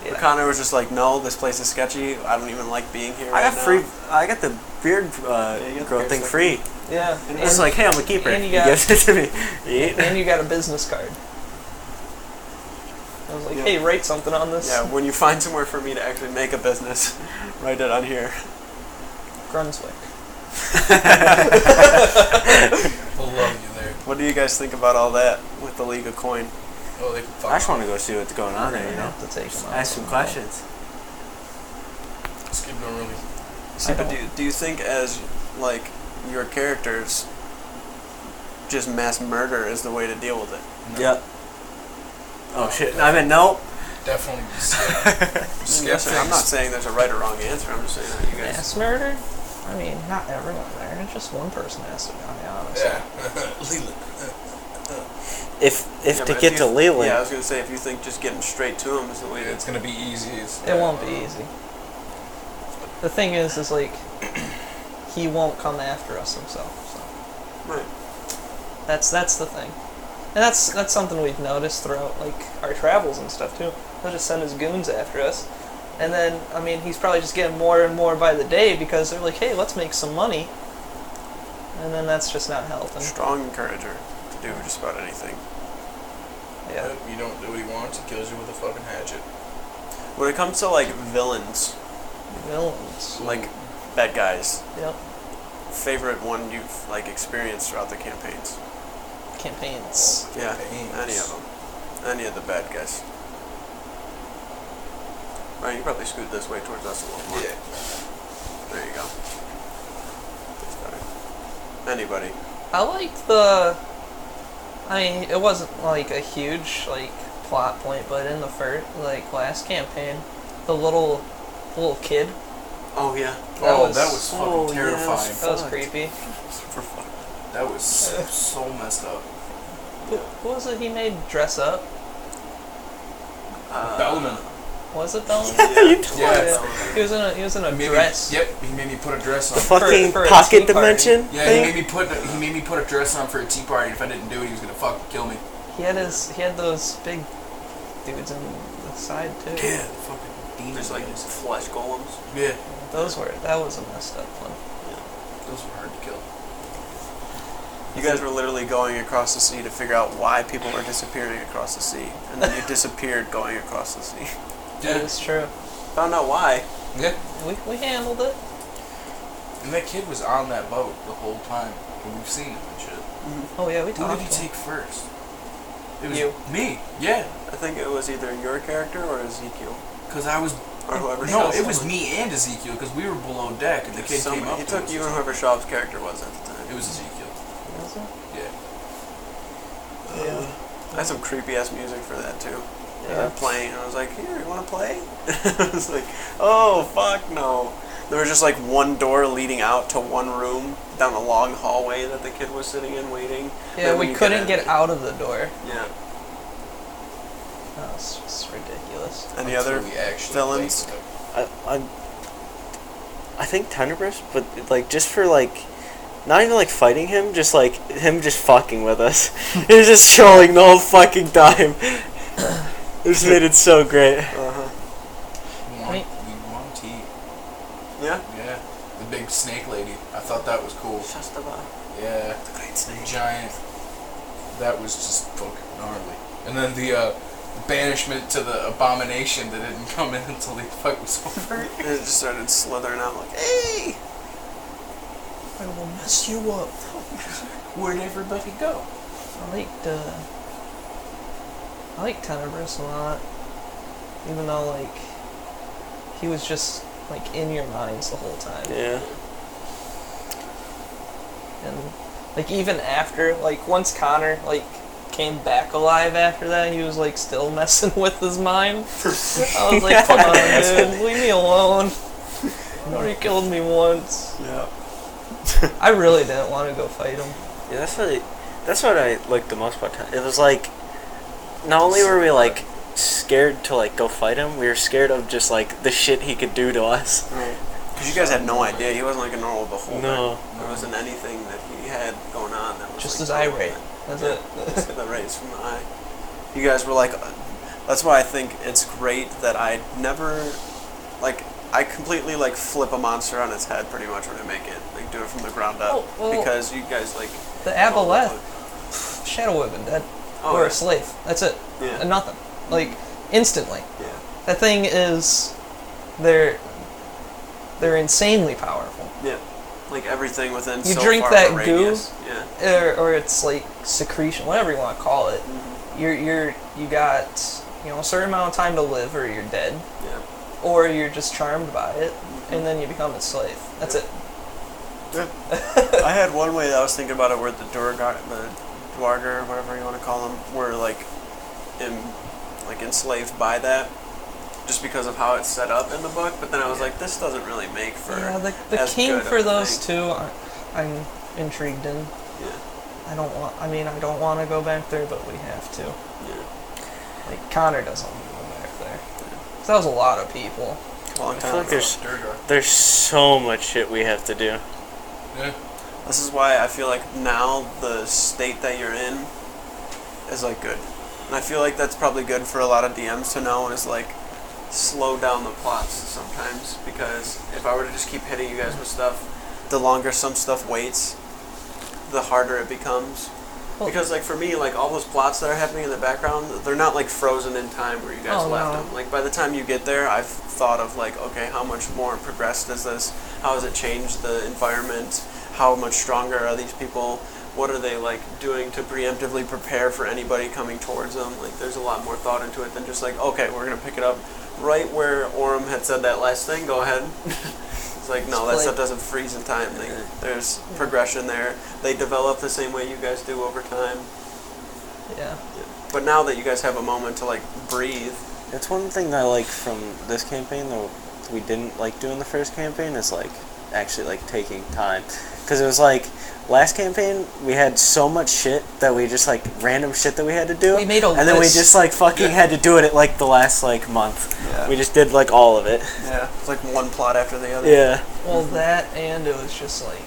Yeah. But Connor was just like, no, this place is sketchy. I don't even like being here I right got now. free. I got the beard you got the growth beard thing stuff. free. Yeah. And it's like, hey, I'm a keeper. and you He got- gives it to me. Yeah. And you got a business card. I was like, Yeah. hey, write something on this. Yeah, when you find somewhere for me to actually make a business, write it on here. Brunswick. We'll love you there. What do you guys think about all that with the League of Coin? Oh, they can fuck I just off. want to go see what's going on there. You know, Have to take them out. ask some questions. Skip don't really. See, I but don't. do you think as, like, your characters, just mass murder is the way to deal with it? Yep. Oh shit! I mean, no. Definitely skip. skip Yes, I'm not things. saying there's a right or wrong answer. I'm just saying that you guys. Mass murder? I mean, not everyone there. Just one person has to die, honestly. Yeah. Leland. If Yeah, to but get if to you- Leland, Yeah, I was gonna say if you think just getting straight to him is the way to. It's gonna be easy. It won't be easy. The thing is like, he won't come after us himself. So Right. that's the thing, and that's something we've noticed throughout like our travels and stuff too. He'll just send his goons after us, and then I mean he's probably just getting more and more by the day because they're like, hey, let's make some money, and then that's just not helping. Strong encourager to do just about anything. Yeah. You don't do what he wants, he kills you with a fucking hatchet. When it comes to like villains, Villains. like bad guys, Yep. favorite one you've like experienced throughout the campaigns? Campaigns. Yeah, Campaigns. any of them, any of the bad guys. Right, you probably scoot this way towards us a little more. Yeah. There you go. That's better. Anybody? I liked the. I mean, it wasn't like a huge like plot point, but in the first like last campaign, the little kid Oh yeah. That was fucking terrifying. That was creepy. Super fun. That was so messed up. Who was it he made dress up? Bellman. Was it Bellman? Yeah. He was in a dress. Yep, he made me put a dress on. The fucking for a pocket tea party. dimension. Yeah, thing? he made me put a dress on for a tea party. If I didn't do it, he was gonna fucking kill me. He had those big dudes on the side too. Yeah, fucking demons. There's like flesh golems. Yeah, That was a messed up one. those were hard to kill. You guys were literally going across the sea to figure out why people were disappearing across the sea, and then you disappeared going across the sea. That is true. Found out why. Yeah. We handled it. And that kid was on that boat the whole time. And we've seen him and shit. Oh yeah, we Who talked. did he take first? It was You. me. Yeah. I think it was either your character or Ezekiel, Because I was... or whoever. No, Schaub's it was was. me and Ezekiel because we were below deck and the kid came up He to took us. you and whoever Schaub's character was at the time. It was Ezekiel. Was it? Yeah. I had some creepy ass music for that too. They Yeah. were playing, and I was like, "Here, you want to play?" I was like, "Oh fuck no!" There was just like one door leading out to one room down a long hallway that the kid was sitting in waiting. Yeah, Then when we you couldn't in, get out of the door. Yeah. That was just ridiculous. Any Until other we actually villains? played with I think Tenebrous, but like just for like, not even like fighting him, just like him just fucking with us. He was just trolling the whole fucking time. It just made it so great. Uh-huh. We won tea. Yeah. Yeah. The big snake lady. I thought that was cool. Shastava. Yeah. The great snake. Giant. That was just fucking gnarly. And then the banishment to the abomination that didn't come in until the fight was over. And it just started slithering out like, "Hey!" I will mess you up. Where'd everybody go? I liked Tenebrous a lot, even though like he was just like in your minds the whole time. Yeah. And like even after, like once Connor like came back alive after that, he was like still messing with his mind. I was like, come on, dude, leave me alone. You already killed me once. Yeah. I really didn't want to go fight him. Yeah, that's what I liked the most about Ten. It was like, not only were we like scared to like go fight him, we were scared of just like the shit he could do to us. Because you guys had no idea. He wasn't like a normal beholder. No. There wasn't anything that he had going on that was Just like, his eye rate. That's it. The rays from the eye. You guys were like, that's why I think it's great that I never, like, I completely like flip a monster on its head pretty much when I make it, like do it from the ground up, Oh, well, because you guys like. The Aboleth, Shadow Women, dead. Oh, Or yeah. a slave. That's it. Yeah. And nothing. Like, instantly. Yeah. That thing is, they're insanely powerful. Yeah. Like everything within. You so drink far that of a goo? radius. Yeah. Or it's like secretion, whatever you want to call it. Mm-hmm. You got a certain amount of time to live, or you're dead, Yeah. or you're just charmed by it, and then you become its slave. That's it. Yeah. I had one way that I was thinking about it where the Dwargar, or whatever you want to call them, were like enslaved by that, just because of how it's set up in the book. But then I was like, this doesn't really make for Yeah, the as king good for of a those thing. two, I'm intrigued in. Yeah. I don't want to go back there, but we have to. Yeah. Like, Connor doesn't want to go back there. 'Cause that was a lot of people. Long I time feel like ago. there's so much shit we have to do. Yeah. This is why I feel like now the state that you're in is like good. And I feel like that's probably good for a lot of DMs to know, is like slow down the plots sometimes, because if I were to just keep hitting you guys with stuff, the longer some stuff waits, the harder it becomes. Well- Because like for me, like all those plots that are happening in the background, they're not like frozen in time where you guys Oh, left no. them. Like by the time you get there, I've thought of like, okay, how much more progressed is this? How has it changed the environment? How much stronger are these people? What are they like doing to preemptively prepare for anybody coming towards them? Like there's a lot more thought into it than just like, okay, we're gonna pick it up right where Orem had said that last thing. Go ahead. It's like, no, that Like- stuff doesn't freeze in time. There's progression there. They develop the same way you guys do over time. Yeah. But now that you guys have a moment to like breathe, That's one thing that I like from this campaign, though, we didn't like do in the first campaign is like actually like taking time, because it was like last campaign we had so much shit that we just like random shit that we had to do. We made a and then we list. just like fucking had to do it at like the last like month. Yeah. We just did like all of it. Yeah, it's like one plot after the other. Yeah. Well, that and it was just like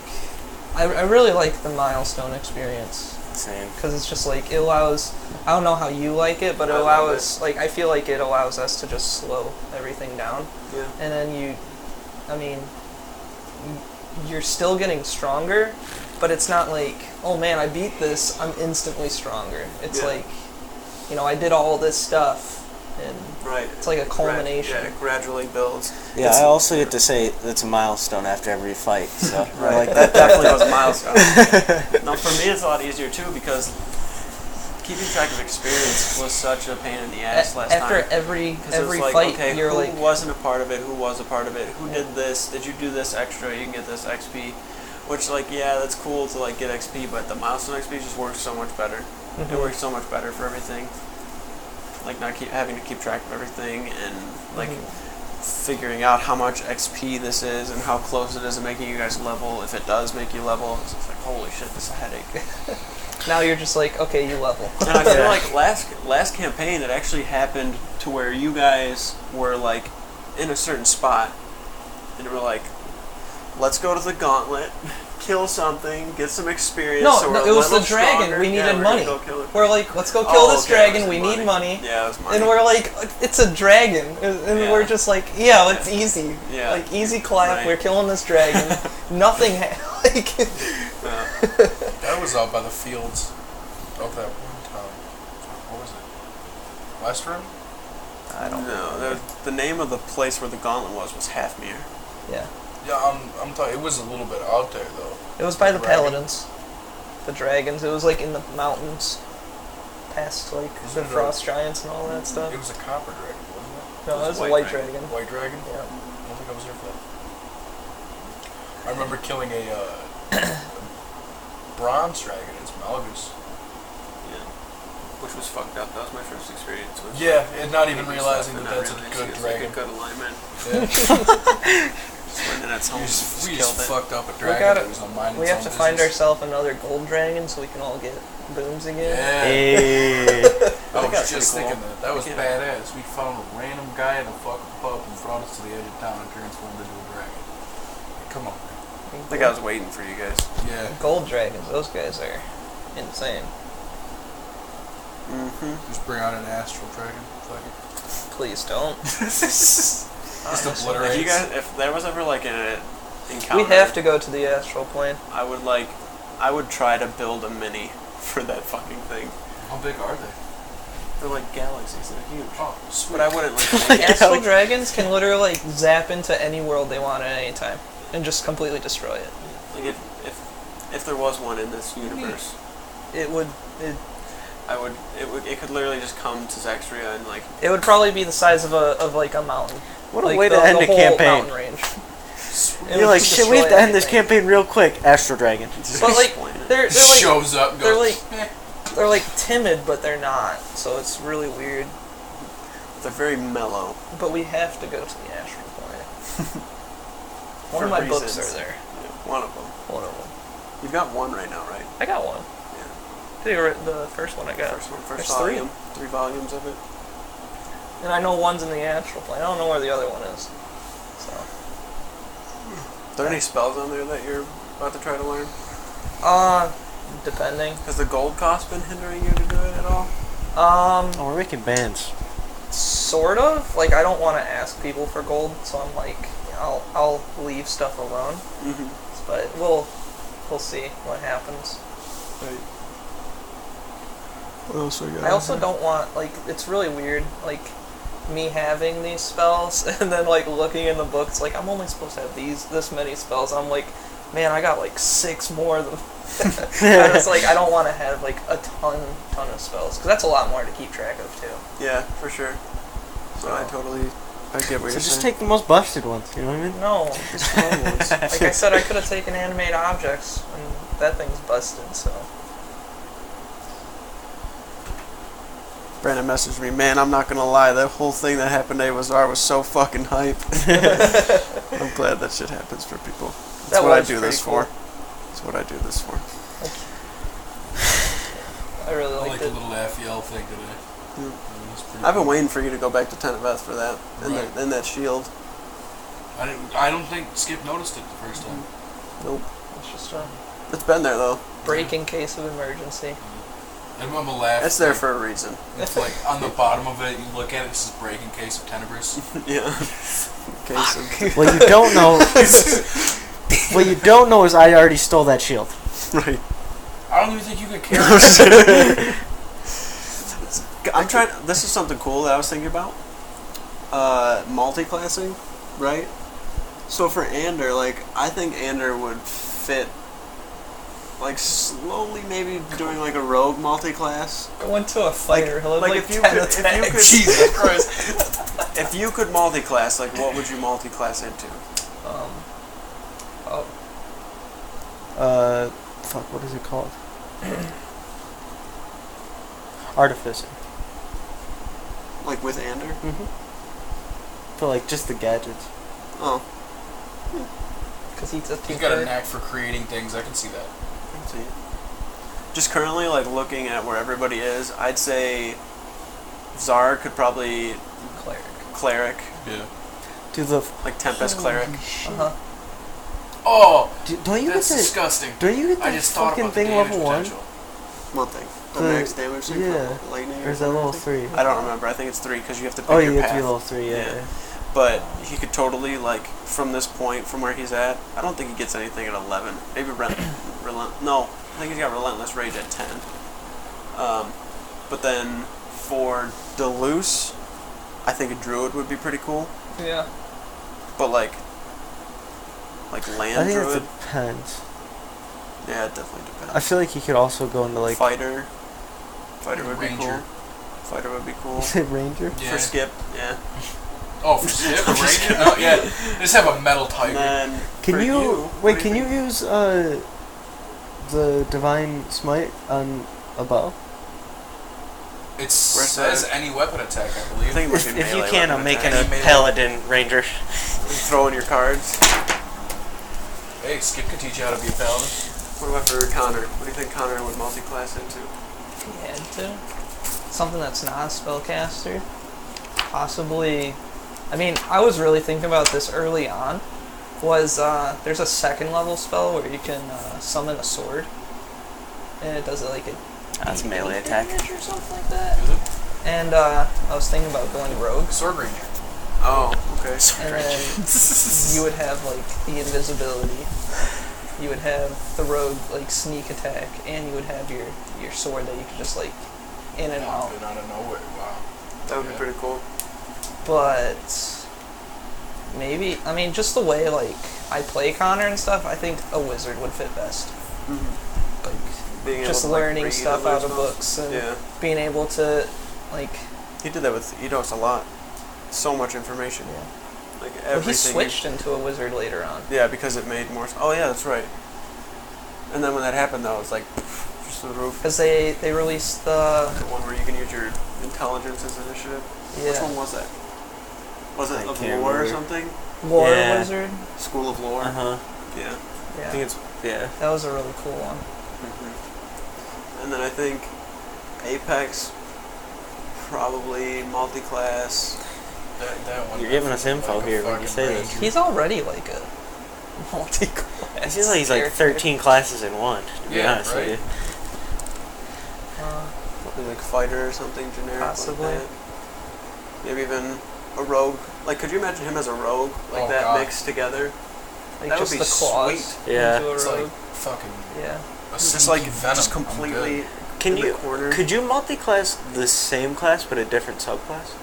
I really like the milestone experience. Same. Because it's just like, it allows, I don't know how you like it, but it I love allows, like, I feel like it allows us to just slow everything down. Yeah. And then you're still getting stronger, but it's not like, oh man, I beat this, I'm instantly stronger. It's like, I did all this stuff, and Right. it's like a culmination. It gradually builds. Yeah, I also get to say it's a milestone after every fight, so I Right. like That that. definitely was a milestone. No, for me it's a lot easier too, because keeping track of experience was such a pain in the ass last After time. every Because it was like, fight, okay, you're who like, wasn't a part of it, who was a part of it, who did this, did you do this extra, you can get this XP. Which, like, yeah, that's cool to, like, get XP, but the milestone XP just works so much better. It works so much better for everything. Like, not having to keep track of everything, and, like, figuring out how much XP this is, and how close it is to making you guys level, if it does make you level. It's just like, holy shit, this is a headache. now you're just like, okay, you level. And I feel like last campaign, it actually happened to where you guys were, like, in a certain spot, and you were like, let's go to the gauntlet, kill something, get some experience. No, so no, we're it was a little the dragon. stronger. We needed we're money. gonna go kill it. We're like, let's go kill this okay, dragon. it was We money. need money. Yeah, it was money. And we're like, it's a dragon. And Yeah. we're just like, yeah, it's easy. Yeah. Like, easy clap. Right. We're killing this dragon. Nothing. Like, That was out by the fields of that one town. What was it? Western? I don't know. No, the name of the place where the gauntlet was Halfmere. Yeah. Yeah, I'm talking. It was a little bit out there though. It was by the Dragon. paladins. The dragons. It was like in the mountains. Past like Is the it a- frost giants and all that stuff. It was a copper dragon, wasn't it? No, it that was was a white white dragon. dragon. White dragon. Yeah. I don't think I was there for that. I remember killing a bronze dragon. It's Malgus. Yeah. Which was fucked up. That was my first experience with. Yeah, and not even making realizing stuff that and that's not a realizing good it's dragon. Like a good alignment. Yeah. Just went in its home. We Killed just it. fucked up a We dragon gotta- that was on mine. We have to find ourselves another gold dragon so we can all get booms again. Yeah. Hey. I think was that's just pretty thinking cool. that was Yeah. badass. We found a random guy in a fucking pub and brought us to the edge of town and transformed into a dragon. Come on, man. I think I was waiting for you guys. Yeah. Gold dragons. Those guys are insane. Mm-hmm. Just bring out an astral dragon. Fuck it. Please don't. Just If obliterate. you guys, if there was ever like an encounter, We have to go to the astral plane. I would try to build a mini for that fucking thing. How big are they? They're like galaxies. They're huge. Oh, sweet. But I wouldn't like. Astral dragons can literally like zap into any world they want at any time and just completely destroy it. Like if there was one in this universe, It would it could literally just come to Zaxria and like. it would probably be the size of like a mountain. What a Like way the, to end the a whole campaign. mountain range. It You're would like, just shit, we have to destroy end this everything. campaign real quick. Astral Dragon. But like they're like shows up and they're goes, like they're like timid, but they're not. So it's really weird. They're very mellow. But we have to go to the astral plane. One For of my reasons. books are there. Yeah, one of them. One of them. You've got one right now, right? I got one. The first one I got. First There's volume. 3 volumes of it. And I know one's in the astral plane. I don't know where the other one is. So. Are there any spells on there that you're about to try to learn? Depending. Has the gold cost been hindering you to do it at all? Oh, we're making bands. Sort of. Like, I don't want to ask people for gold, so I'm like, I'll leave stuff alone. Mm-hmm. But we'll see what happens. Right. What else I got? I also don't want, like, it's really weird, like, me having these spells and then, like, looking in the books, like, I'm only supposed to have this many spells. I'm like, man, I got, like, 6 more of them. And it's like, I don't want to have, like, a ton of spells, because that's a lot more to keep track of, too. Yeah, for sure. So I get what So you're just saying. take the most busted ones, you know what I mean? No. Just normal ones. Like I said, I could have taken animate objects, and that thing's busted, so. Brandon messaged me, man, I'm not gonna lie, that whole thing that happened to Awazar was so fucking hype. I'm glad that shit happens for people. That's what I do this for. That's what I do this for. I really I like liked the it. little FEL thing today. I've been waiting for you to go back to 10 of F for that, and that shield. I don't think Skip noticed it the first time. Nope. It's just It's been there though. break in case of emergency. And I'm gonna laugh. It's there for a reason. It's like on the bottom of it, you look at it, it says break in case of Tenebris. Yeah. What you don't know. What you don't know is I already stole that shield. Right. I don't even think you could carry it. I'm trying. This is something cool that I was thinking about. Multiclassing, right? So for Ander, like I think Ander would fit. Like slowly, maybe doing like a rogue multiclass. Go into a fighter. He'll have like if you 10 could, attacks. Jesus Christ. if you could multiclass, like what would you multiclass into? Fuck, what is it called? Artificer. Like with Ander? For like just the gadgets. Oh, Because he's a He's got a tinker. knack for creating things. I can see that. let's see. Just currently, like looking at where everybody is, I'd say Zar could probably cleric, Yeah. Do the like Tempest cleric. Uh-huh. Oh, don't you that's get the disgusting. don't you get I the just thought fucking about the thing damage level 1? potential. One thing. The The- max damage thing yeah. for lightning. Or is that level 3? I don't remember. I think it's 3 because you have to pick Oh, your you have path. to be level 3, yeah. But he could totally, like, from this point, from where he's at, I don't think he gets anything at 11. Maybe no, I think he's got Relentless Rage at 10. But then for Deluce, I think a Druid would be pretty cool. Yeah. But, like Land I think Druid, it depends. yeah, it definitely depends. I feel like he could also go into like Fighter would be Ranger. cool. Fighter would be cool. Is it Ranger? Yeah. For Skip, yeah. Oh, for Skip, a ranger? No, yeah. Just have a metal tiger. And then Can for you what wait? do Can you think? use the Divine Smite on a bow? It Where's says that? any weapon attack, I I believe. think it must be If you melee can, weapon I'm making attack. a Melee. Paladin Ranger. Throw in your cards. Hey, Skip could teach you how to be a paladin. What about for Connor? What do you think Connor would multi-class into? If he had to. Something that's not a spellcaster. Possibly. I mean, I was really thinking about this early on. There's a second level spell where you can summon a sword. And it does it like a That's D8 melee attack. damage or something like that. Is it? And I was thinking about going rogue. Sword ranger. Oh, okay. And then you would have like the invisibility. You would have the rogue like sneak attack, and you would have your sword that you could just like in and out. Out of nowhere. Wow. That would be pretty cool. But maybe just the way like I play Connor and stuff, I think a wizard would fit best. Like Being just able to, learning read stuff and out of stuff. books and Yeah. being able to like. He did that with Eidos a lot. So much information. Yeah. Like Well, everything. he switched into a wizard later on. Yeah, because it made more. Oh yeah, that's right. And then when that happened, though, it was like just the roof. Because they released the The one where you can use your intelligence as initiative. Which one was that? Was it I of can't lore or remember. something? Lore Yeah. Wizard. School of Lore. Yeah. I Yeah, think it's that was a really cool one. And then I think Apex, probably multi-class. That one. You're giving us info like a here when you fucking say ranger. this. He's already like a multi-class. It seems like he's like character. 13 classes in one. To be Yeah, honest right? with Probably like fighter or something generic. Possibly. Like that. Maybe even a rogue. Like, could you imagine him as a rogue? Like Oh, that God. mixed together? Like That would just be the claws sweet. Yeah. into a It's rogue. like fucking Yeah. a Just like venom. just I'm completely good. Can in you the corner. could you multi-class the same class but a different subclass?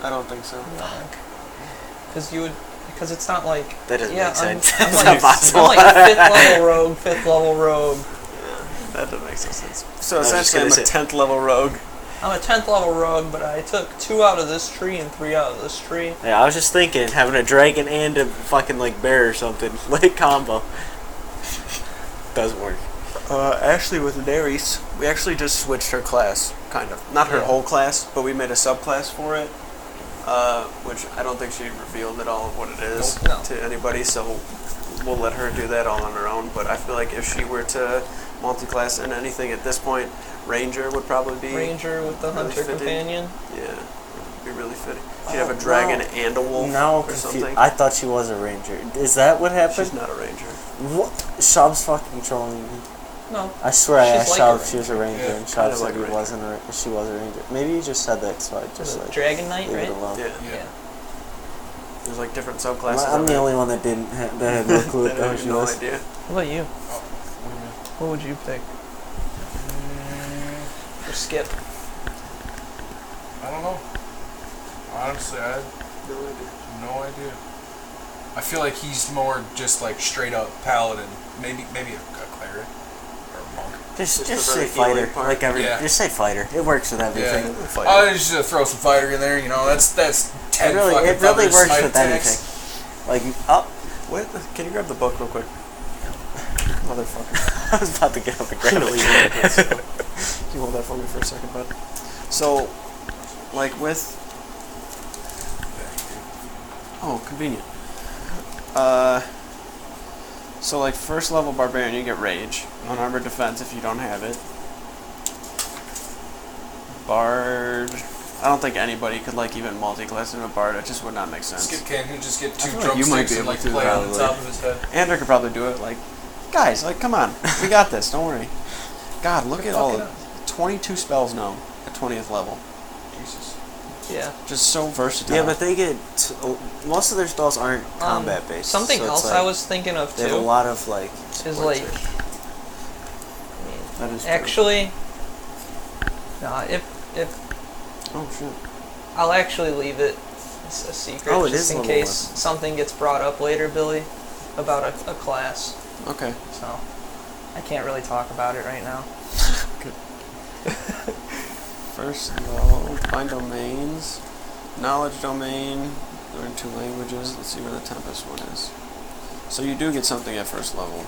I don't think so. Because it's not like That doesn't yeah, make sense. I'm That's like, not possible. I'm like 5th level rogue, 5th level rogue. That doesn't make no sense. So I was just essentially, I'm a gonna say- 10th level rogue. I'm a 10th level rogue, but I took 2 out of this tree and 3 out of this tree. Yeah, I was just thinking having a dragon and a fucking like bear or something like combo doesn't work. Ashley with Daenerys, we actually just switched her class. kind of. Not her Yeah. whole class, but we made a subclass for it, which I don't think she revealed at all what it is Nope. No. to anybody, so we'll let her do that all on her own. But I feel like if she were to multi-class in anything at this point, Ranger would probably be... Ranger with the really hunter fitting. companion. Yeah, it'd be really fitting. She'd have a dragon and a wolf Now or something. I thought she was a ranger. Is that what happened? She's not a ranger. What? Shab's fucking trolling me. No. I swear I She's asked like Shab a if she was a ranger, Yeah, and Shab kinda said like a he ranger. wasn't she was a ranger. Maybe you just said that, so I just like Dragon Knight, leave right? it alone. Yeah. Yeah. There's like different subclasses. I'm of the it. only one that didn't that had no clue That what I she have no was. idea. What about you? Oh, what do you mean? What would you pick? Or skip? I don't know. Honestly, I had No idea. no idea. I feel like he's more just like straight up paladin. Maybe a cleric or a monk. Just the say very healing fighter. part. Like Yeah. just say fighter. It works with everything. Yeah. Fighter. I just throw some fighter in there. You know, that's 10 It really fucking works thunderous with smite anything. attacks. Like up. Wait, can you grab the book real quick? Motherfucker. I was about to get up and grab Can it. you hold that for me for a second, bud? So, like with... Oh, convenient. So like first level barbarian, you get rage. Unarmored defense if you don't have it. Bard... I don't think anybody could like even multi-class in a bard. It just would not make sense. Skip can he just get two feel like you might drumsticks be and able like to, play on the probably. top of his head? Andrew could probably do it. Like, guys, like, come on, we got this. Don't worry. God, look at all 22 spells now at 20th level. Jesus. Yeah. Just so versatile. Yeah, but they get most of their spells aren't combat based. Something so it's else like, I was thinking of They have a too lot of like. is supports like, it. that is true. actually, if Oh shit. I'll actually leave it as a secret Oh, it just is in level case something gets brought up later, Billy, about a class. Okay. So I can't really talk about it right now. First level, find domains, knowledge domain, learn 2 languages. Let's see where the Tempest one is. So you do get something at first level.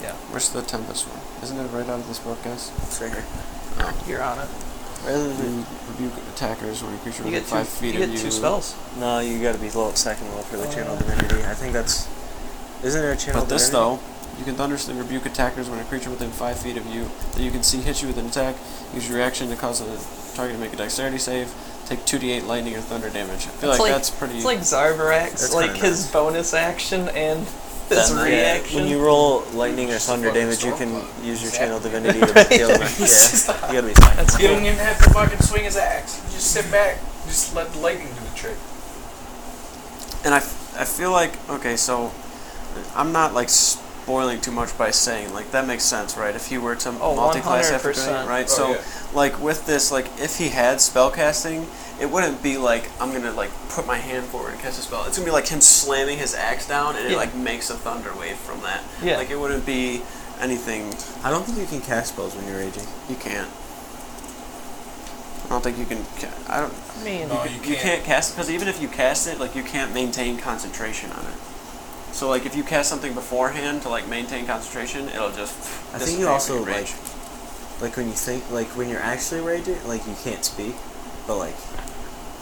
Yeah, Where's the Tempest one? Isn't it right out of this book, guys? It's right here. Oh. you're on it. Rather than Rebuke attackers when a creature You within get 5 feet you of get you. 2 spells. no, you got to be second level for the channel divinity. I think that's. Isn't there a channel But this divinity? though, you can thunderously rebuke attackers when a creature within 5 feet of you that you can see hits you with an attack. Use your reaction to cause the target to make a dexterity save. Take 2d8 lightning or thunder damage. I feel It's like like- that's pretty. It's like Zarvarak's, That's like kinda his bonus action and his Then, reaction. When you roll lightning or Just thunder fucking damage, you can Stormcloud. use your Exactly. channel divinity to Right. deal with it. Yeah, you gotta be second. That's He don't even have to fucking swing his axe. You just sit back, just let the lightning do the trick. And I feel like, okay, so I'm not like spoiling too much by saying, like, that makes sense, right? If he were to Oh, multi-class after doing it, 100%. right? Oh, so, yeah. like, with this, like, if he had spellcasting, it wouldn't be like, I'm gonna, like, put my hand forward and cast a spell. It's gonna be like him slamming his axe down, and it, Yeah. like, makes a thunder wave from that. Yeah. Like, it wouldn't be anything. I don't think you can cast spells when you're raging. You can't. I don't think you can. I don't. I mean, No, You can't cast, because even if you cast it, like, you can't maintain concentration on it. So, like, if you cast something beforehand to, like, maintain concentration, it'll just I think you also like when you think like when you're actually raging, like you can't speak, but like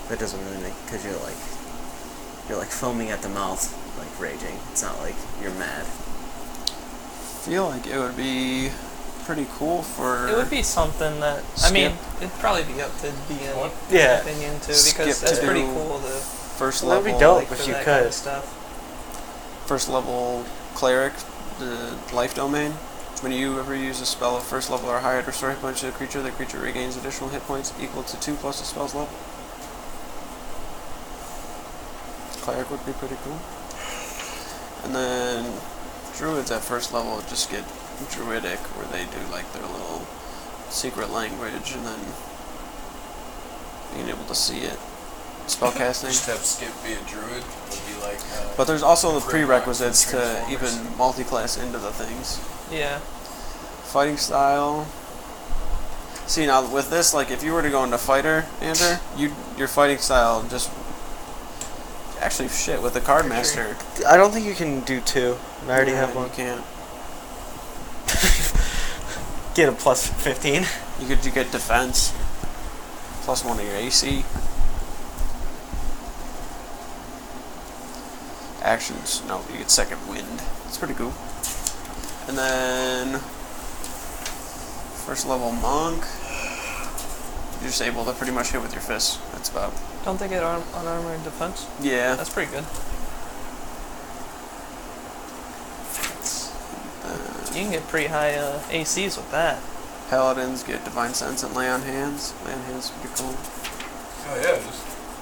that doesn't really make because you're like foaming at the mouth, like raging. It's not like you're mad. feel like it would be pretty cool for... it would be something that I mean, it'd probably be up to DM What? Yeah. opinion too, Skip because to that's pretty do cool to First Well, that'd level, be dope. like, if for you that could. kind of stuff. first level cleric, the life domain. When you ever use a spell of first level or higher to restore hit points to a creature, the creature regains additional hit points equal to 2 plus the spell's level. Cleric would be pretty cool. And then druids at first level just get druidic, where they do like their little secret language, and then being able to see it. Spellcasting. Just have Skip be a druid. Would be like. But there's also the Grimlock prerequisites from to Transformers. even multi-class into the things. Yeah. Fighting style. See, now with this, like, if you were to go into fighter, Andrew, your fighting style just... Actually, shit, with the card master. I don't think you can do two. I already Yeah, have one. You can't. Get a plus 15. You get defense. +1 of your AC. Actions. No, you get second wind. It's pretty cool. And then first level monk. You're just able to pretty much hit with your fists. That's about. Don't they get unarmored defense? Yeah. That's pretty good. You can get pretty high ACs with that. Paladins get divine sense and lay on hands. Lay on hands is pretty cool. Oh yeah,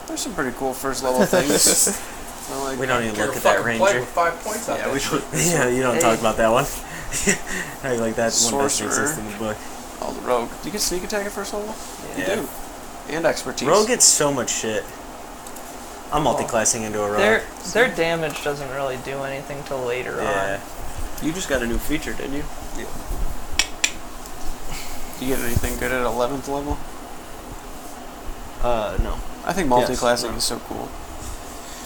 There's some pretty cool first level things. So, like, We don't even you're look a at that fucking player ranger. with 5 points out Yeah, there. we don't. Yeah, you don't talk about that one. How you like that one doesn't Sorcerer. exist in the book. Oh, the rogue. Do you get sneak attack at first level? Yeah. You do. And expertise. Rogue gets so much shit. I'm multiclassing into a rogue. Their damage doesn't really do anything till later Yeah. on. You just got a new feature, didn't you? Yeah. Do you get anything good at 11th level? No. I think Yes, multiclassing no. is so cool.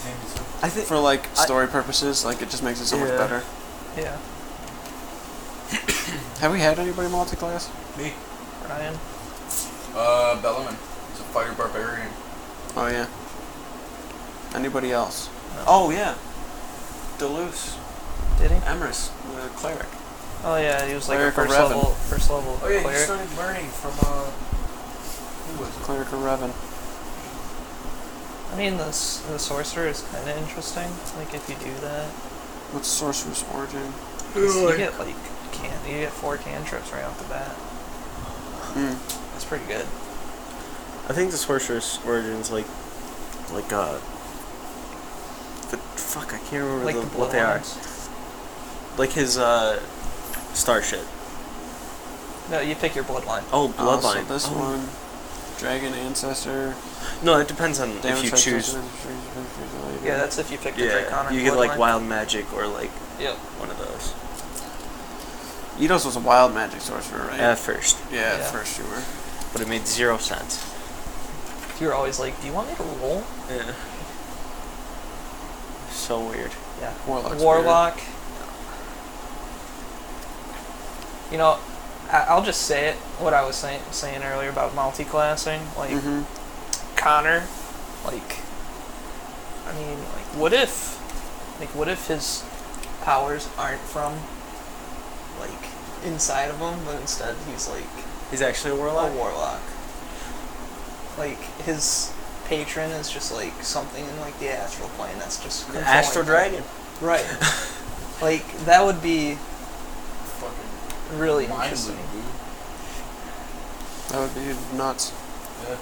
Maybe so. I think For like story purposes, like it just makes it so much Yeah. better. Yeah. Have we had anybody multiclass? Me. Ryan. Bellaman. He's a fighter barbarian. Oh yeah. Anybody else? No. Oh yeah. Deleuze. Did he? Emrys, the cleric. Oh yeah, he was like Cleric a of first level Oh yeah, he cleric. started learning from who was it? Cleric of Revan. I mean, the sorcerer is kind of interesting. Like if you do that, What's Sorcerer's Origin? 'cause you get like you get 4 cantrips right off the bat. Hmm. That's pretty good. I think the Sorcerer's Origins the fuck, I can't remember Like the what they are. bloodlines. Like his star shit. No, you pick your bloodline. Oh, Oh, bloodline. so this one, Dragon Ancestor. No, it depends on if Damage you choose. Yeah, that's if you pick the Draconic you get like bloodline. wild magic or like Yep. one of those. Eidos was a wild magic sorcerer, right? At first, Yeah, at Yeah. first you were. but it made 0 sense. You're always like, do you want me to roll? Yeah. So weird. Yeah. Warlock's Warlock. You know, I'll just say it. What I was saying earlier about multiclassing, like Mm-hmm. Connor, like, I mean, what if his powers aren't from like inside of him, but instead he's like He's actually a a warlock. warlock. Like his patron is just like something in like the astral plane that's just The controlling Astral him. Dragon. Right. Like that would be Fucking really mind interesting. blowing, dude. That would be nuts. Yeah.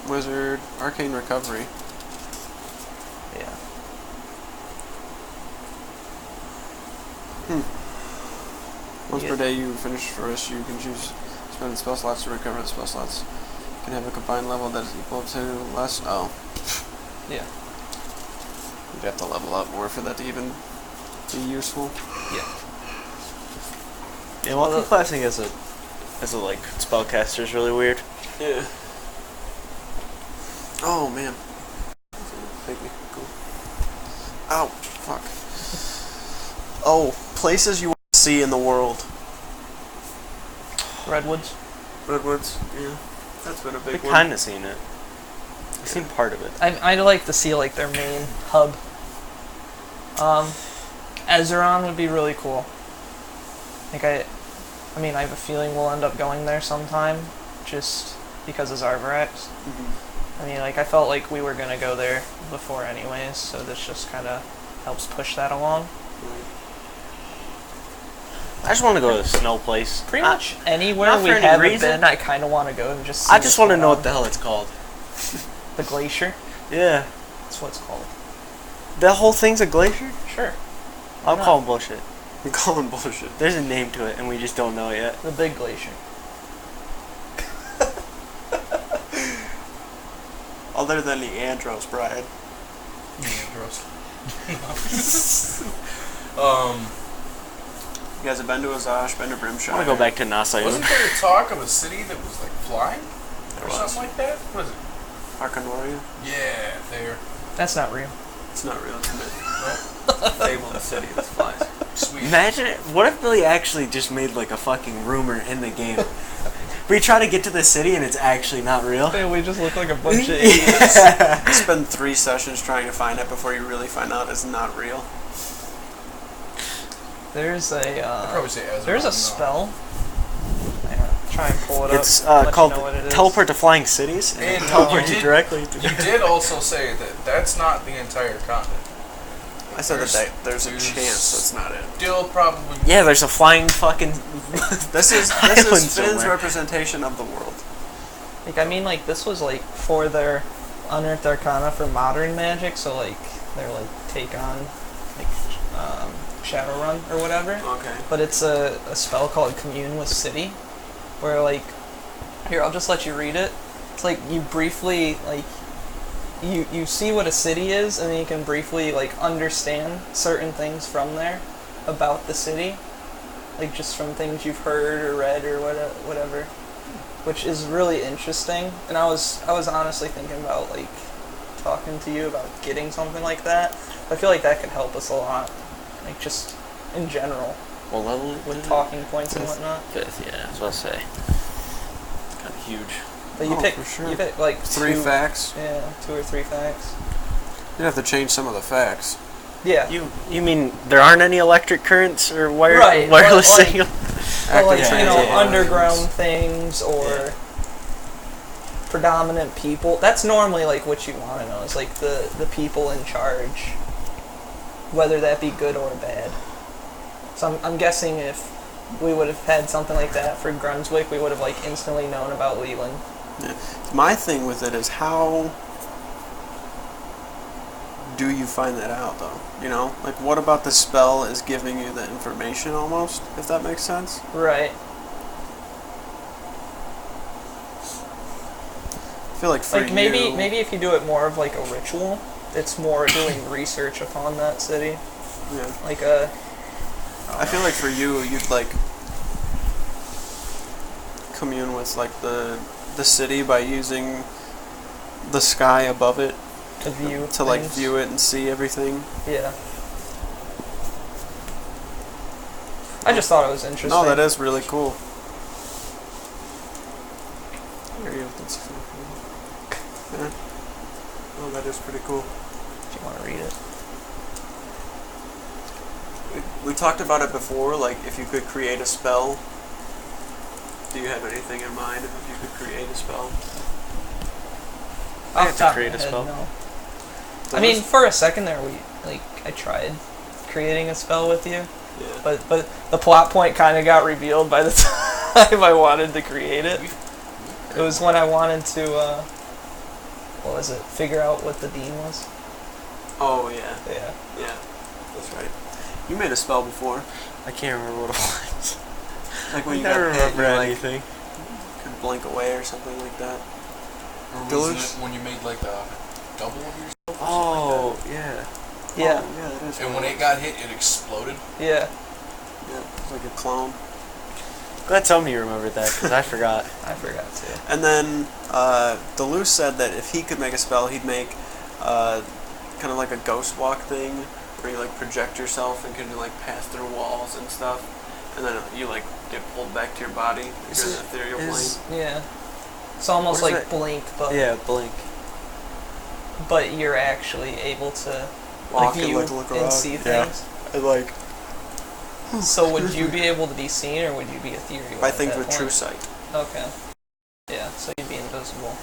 Wizard, Arcane Recovery. Yeah. Once Yeah. per day you finish first, you can choose spend spell slots to recover the spell slots. You can have a combined level that is equal to less. Oh. Yeah. You'd have to level up more for that to even be useful. Yeah. Yeah, multiclassing as a like spellcaster is really weird. Yeah. Oh man. Thank you. Cool. Ow. Fuck. Oh, places you want to see in the world. Redwoods. Redwoods. Yeah. That's been a big I've one. kind of seen it. I've seen part of it. I'd like to see like their main hub. Ezeron would be really cool. Like I mean, I have a feeling we'll end up going there sometime, just because of Zarvarax. Mhm. I mean, like I felt like we were gonna go there before anyways, so this just kind of helps push that along. I just want to go to the snow place. Pretty much anywhere not we for any haven't reason. been, I kind of want to go and just. See I just what's want to going know on. what the hell it's called. The glacier. Yeah. That's what it's called. That whole thing's a glacier? Sure. I'm not? calling bullshit. I'm calling bullshit. There's a name to it, and we just don't know it yet. The big glacier. Other than the Andros, Brian. You guys have been to Azash, been to Brimshire. I want to go back to NASA. Wasn't there talk of a city that was like flying? There Or was. something like that? What is it? Arcanoria. Yeah, there. That's not real. It's not real, it's a myth. Fable, the city that flies. Sweet. Imagine it. What if Billy actually just made like a fucking rumor in the game? We try to get to the city and it's actually not real. Hey, we just look like a bunch of idiots. Spend 3 sessions trying to find it before you really find out it's not real. There's I'd probably a say Azeroth, there's no. a spell. Yeah, try and pull it up. It's let you called know what it is. Teleport to Flying Cities. And teleport you you did- directly to... You did also say that that's not the entire continent. I said that there's a chance that's not it. Still probably. Yeah, there's a flying fucking... This is Island Finn's somewhere. representation of the world. Like, I mean, like, this was, like, for their Unearthed Arcana for modern magic, so, like, their, like, take on, like, Shadowrun or whatever. Okay. But it's a spell called Commune with City, where, like, here, I'll just let you read it. It's like, you briefly, like, you see what a city is, and then you can briefly, like, understand certain things from there about the city. Like, just from things you've heard or read or whatever. Which is really interesting. And I was honestly thinking about, like, talking to you about getting something like that. I feel like that could help us a lot. Like, just in general. What level? With talking points and whatnot. 5th, yeah, that's what I say. It's kind of huge. But you Oh, pick, for sure. you pick, like, 3 two, facts. Yeah, 2 or 3 facts. You'd have to change some of the facts. Yeah. You mean there aren't any electric currents or Right, wireless but, like- signal? Or, like, Active you know, transit lines. underground things or predominant people. That's normally, like, what you want to know. Is, like, the people in charge. Whether that be good or bad. So I'm guessing if we would have had something like that for Brunswick, we would have, like, instantly known about Leland. Yeah. My thing with it is how do you find that out, though? You know? Like, what about the spell is giving you the information, almost, if that makes sense? Right. I feel like for Like, maybe if you do it more of, like, a ritual, it's more doing research upon that city. Yeah. Like a... I feel like for you, you'd, like, commune with, like, the city by using the sky above it to view to, like, things. view it and see everything. Yeah. I just thought it was interesting. No, that is really cool. There you go. That's yeah. Oh, that is pretty cool. Do you want to read it? We talked about it before, like, if you could create a spell. Do you have anything in mind if you could create a spell? I have Off to the top of create my a head, spell. no. I mean, for a second there, I tried creating a spell with you, Yeah. but the plot point kind of got revealed by the time I wanted to create it. It was when I wanted to, what was it? Figure out what the dean was. Oh, yeah. Yeah. Yeah. That's right. You made a spell before. I can't remember what it was. Like when I you never got hit, remember you, like, anything. could blink away or something like that. Or was Deluxe? it when you made like a double of yourself? Or Oh, yeah. Yeah. Oh, yeah, that is. And when cool. it got hit, it exploded. Yeah. Yeah, it's like a clone. Glad somebody remembered that, because I forgot. I forgot to. And then Deleuze said that if he could make a spell, he'd make kind of like a ghost walk thing, where you like project yourself and can like pass through walls and stuff, and then you like get pulled back to your body. You're in the ethereal plane. Yeah. It's almost What is like it? Blink, but Yeah, blink. but you're actually able to Walk like and view like look and around. see Yeah. things. And like So would you be able to be seen, or would you be ethereal? by at things that with point? true sight. Okay. Yeah, so you'd be invisible.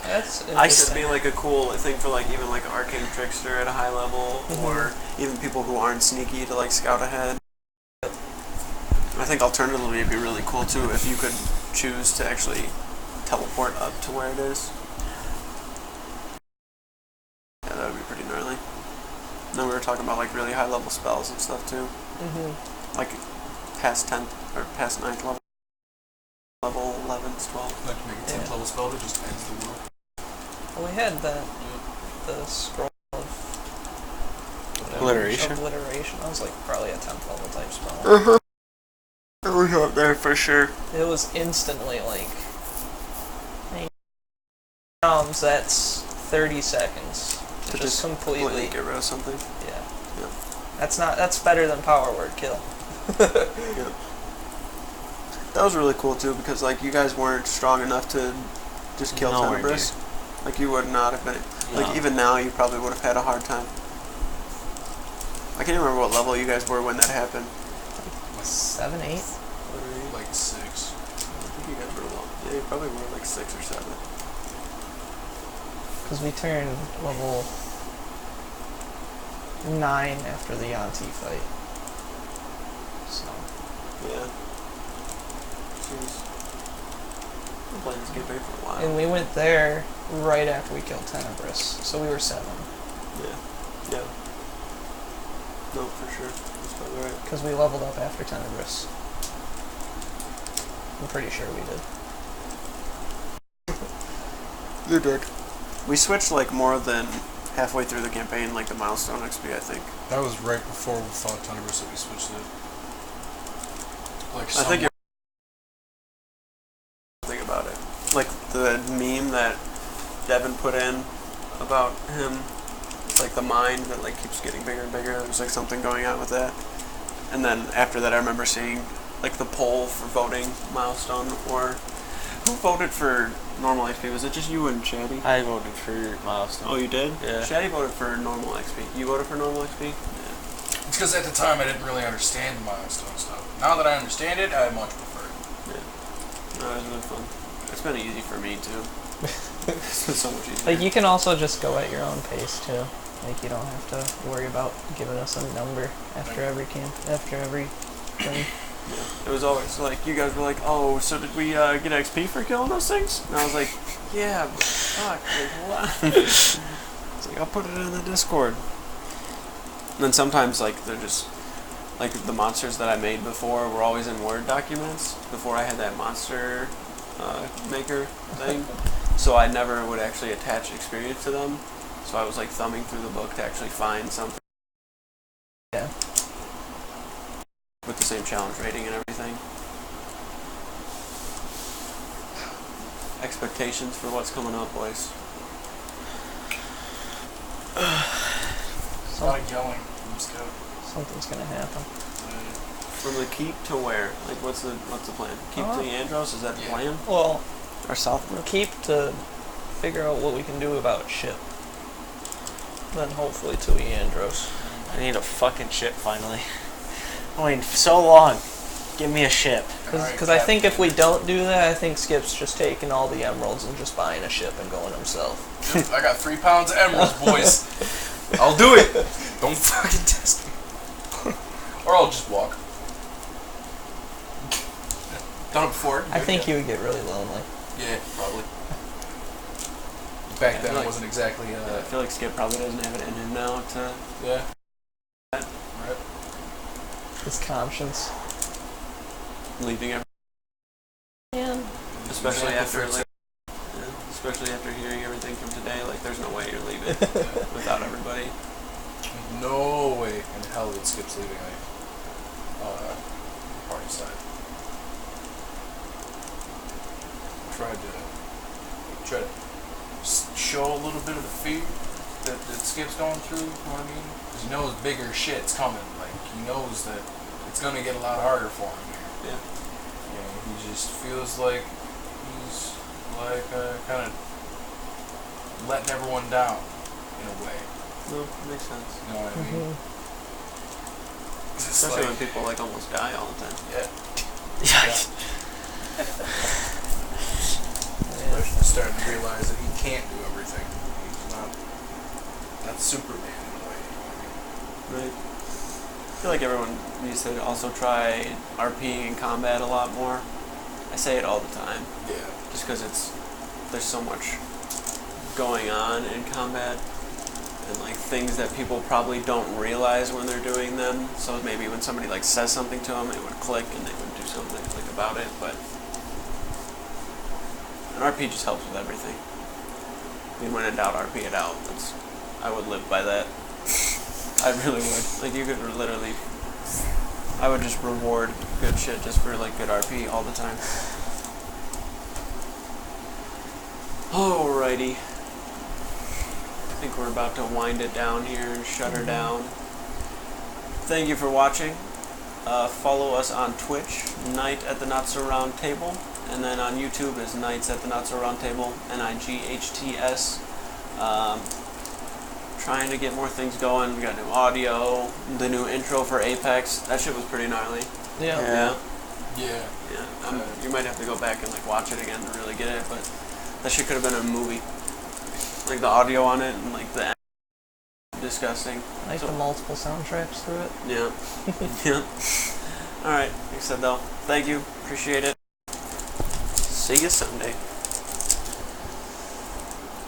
That's I interesting. could be like a cool thing for like even like arcane trickster at a high level, or even people who aren't sneaky to like scout ahead. I think alternatively it'd be really cool too if you could choose to actually teleport up to where it is. Yeah, that would be pretty gnarly. Then we were talking about like really high level spells and stuff too, like past 10th or past 9th level, level 11th, 12th. Like make a 10th level spell that just ends the world. Well, we had the scroll of Obliteration. Obliteration. That was like probably a 10th level type spell. We go up there for sure. It was instantly like. That's 30 seconds to just completely. get rid of something. Yeah. That's better than power word kill. Yeah. That was really cool too because like you guys weren't strong enough to just kill No, Tenebris. Like you would not have been. Like No. even now you probably would have had a hard time. I can't remember what level you guys were when that happened. 7, 8? Like 6. I think you guys were low. Yeah, you probably were like 6 or 7. Because we turned level 9 after the Yanti fight. So. Yeah. Jeez. I've been playing this campaign for a while. And we went there right after we killed Tenebris, so we were 7. Yeah. Yeah. No, for sure. That's probably right. Because we leveled up after Tenebris. I'm pretty sure we did. You did. We switched like more than halfway through the campaign, like the milestone XP, I think. That was right before we fought Tenebris that we switched it. Like I think you're think about it. Like the meme that Devin put in about him, it's like the mind that like keeps getting bigger and bigger. There was like something going on with that. And then after that I remember seeing like the poll for voting milestone, or who voted for normal XP? Was it just you and Shaddy? I voted for milestone. Oh, you did? Yeah. Shaddy voted for normal XP. You voted for normal XP? It's because at the time I didn't really understand the milestone stuff. Now that I understand it, I much prefer it. Yeah. No, it was really fun. It's been easy for me too. It's been so much easier. Like, you can also just go at your own pace, too. Like, you don't have to worry about giving us a number after every thing. Yeah. It was always like, you guys were like, oh, so did we get XP for killing those things? And I was like, yeah, but fuck, like, what? It's like, I'll put it in the Discord. And then sometimes, like, they're just, like, the monsters that I made before were always in Word documents before I had that monster maker thing. So I never would actually attach experience to them. So I was, like, thumbing through the book to actually find something. Yeah. With the same challenge rating and everything. Expectations for what's coming up, boys. A lot of yelling from Scout. Something's gonna happen. From the keep to where? Like, what's the plan? Keep to Andros? Is that the plan? Well, Or southward? keep to figure out what we can do about ship. Then hopefully to Eandros. I need a fucking ship finally. I mean, so long. Give me a ship. Because I think if we don't do that, I think Skip's just taking all the emeralds and just buying a ship and going himself. Yep, I got 3 pounds of emeralds, boys. I'll do it. Don't fucking test me. Or I'll just walk. Done it before. I think you would get really lonely. Yeah, probably. Back Yeah, then, like- it wasn't exactly. I feel like Skip probably doesn't have it in him now to... Yeah. Right. His conscience. leaving everything. Yeah. Especially Example after, for like... Yeah, especially after hearing everything from today, like, there's no way you're leaving without everybody. No way in hell that Skip's leaving party side. Tried to show a little bit of the fear that Skip's going through, you know what I mean? Because he knows bigger shit's coming. Like, he knows that it's going to get a lot harder for him here. Yeah. You know, he just feels like he's, like, kind of letting everyone down, in a way. No, makes sense. You know what I mean? It's Especially like, when people, like, almost die all the time. yeah. Yeah. He's starting to realize that he can't do everything. He's not Superman in a way. Right. I feel like everyone needs to also try RPing in combat a lot more. I say it all the time. Yeah. Just because there's so much going on in combat. And like things that people probably don't realize when they're doing them. So maybe when somebody like says something to them, it would click and they would do something like about it. But an RP just helps with everything. I mean, when in doubt, RP it out. I would live by that. I really would. Like you could literally. I would just reward good shit just for like good RP all the time. Alrighty. I think we're about to wind it down here and shut her down. thank you for watching. Follow us on Twitch, Night at the Not So Round Table, and then on YouTube is Nights at the Not So Round Table, NIGHTS. Trying to get more things going. We got new audio, the new intro for Apex. That shit was pretty gnarly. Yeah. Yeah. You might have to go back and like watch it again to really get it, but that shit could have been a movie. Like the audio on it and like the disgusting. Like the multiple soundtracks through it. Yeah. Yeah. Alright, like I said though, thank you, appreciate it. See you Sunday.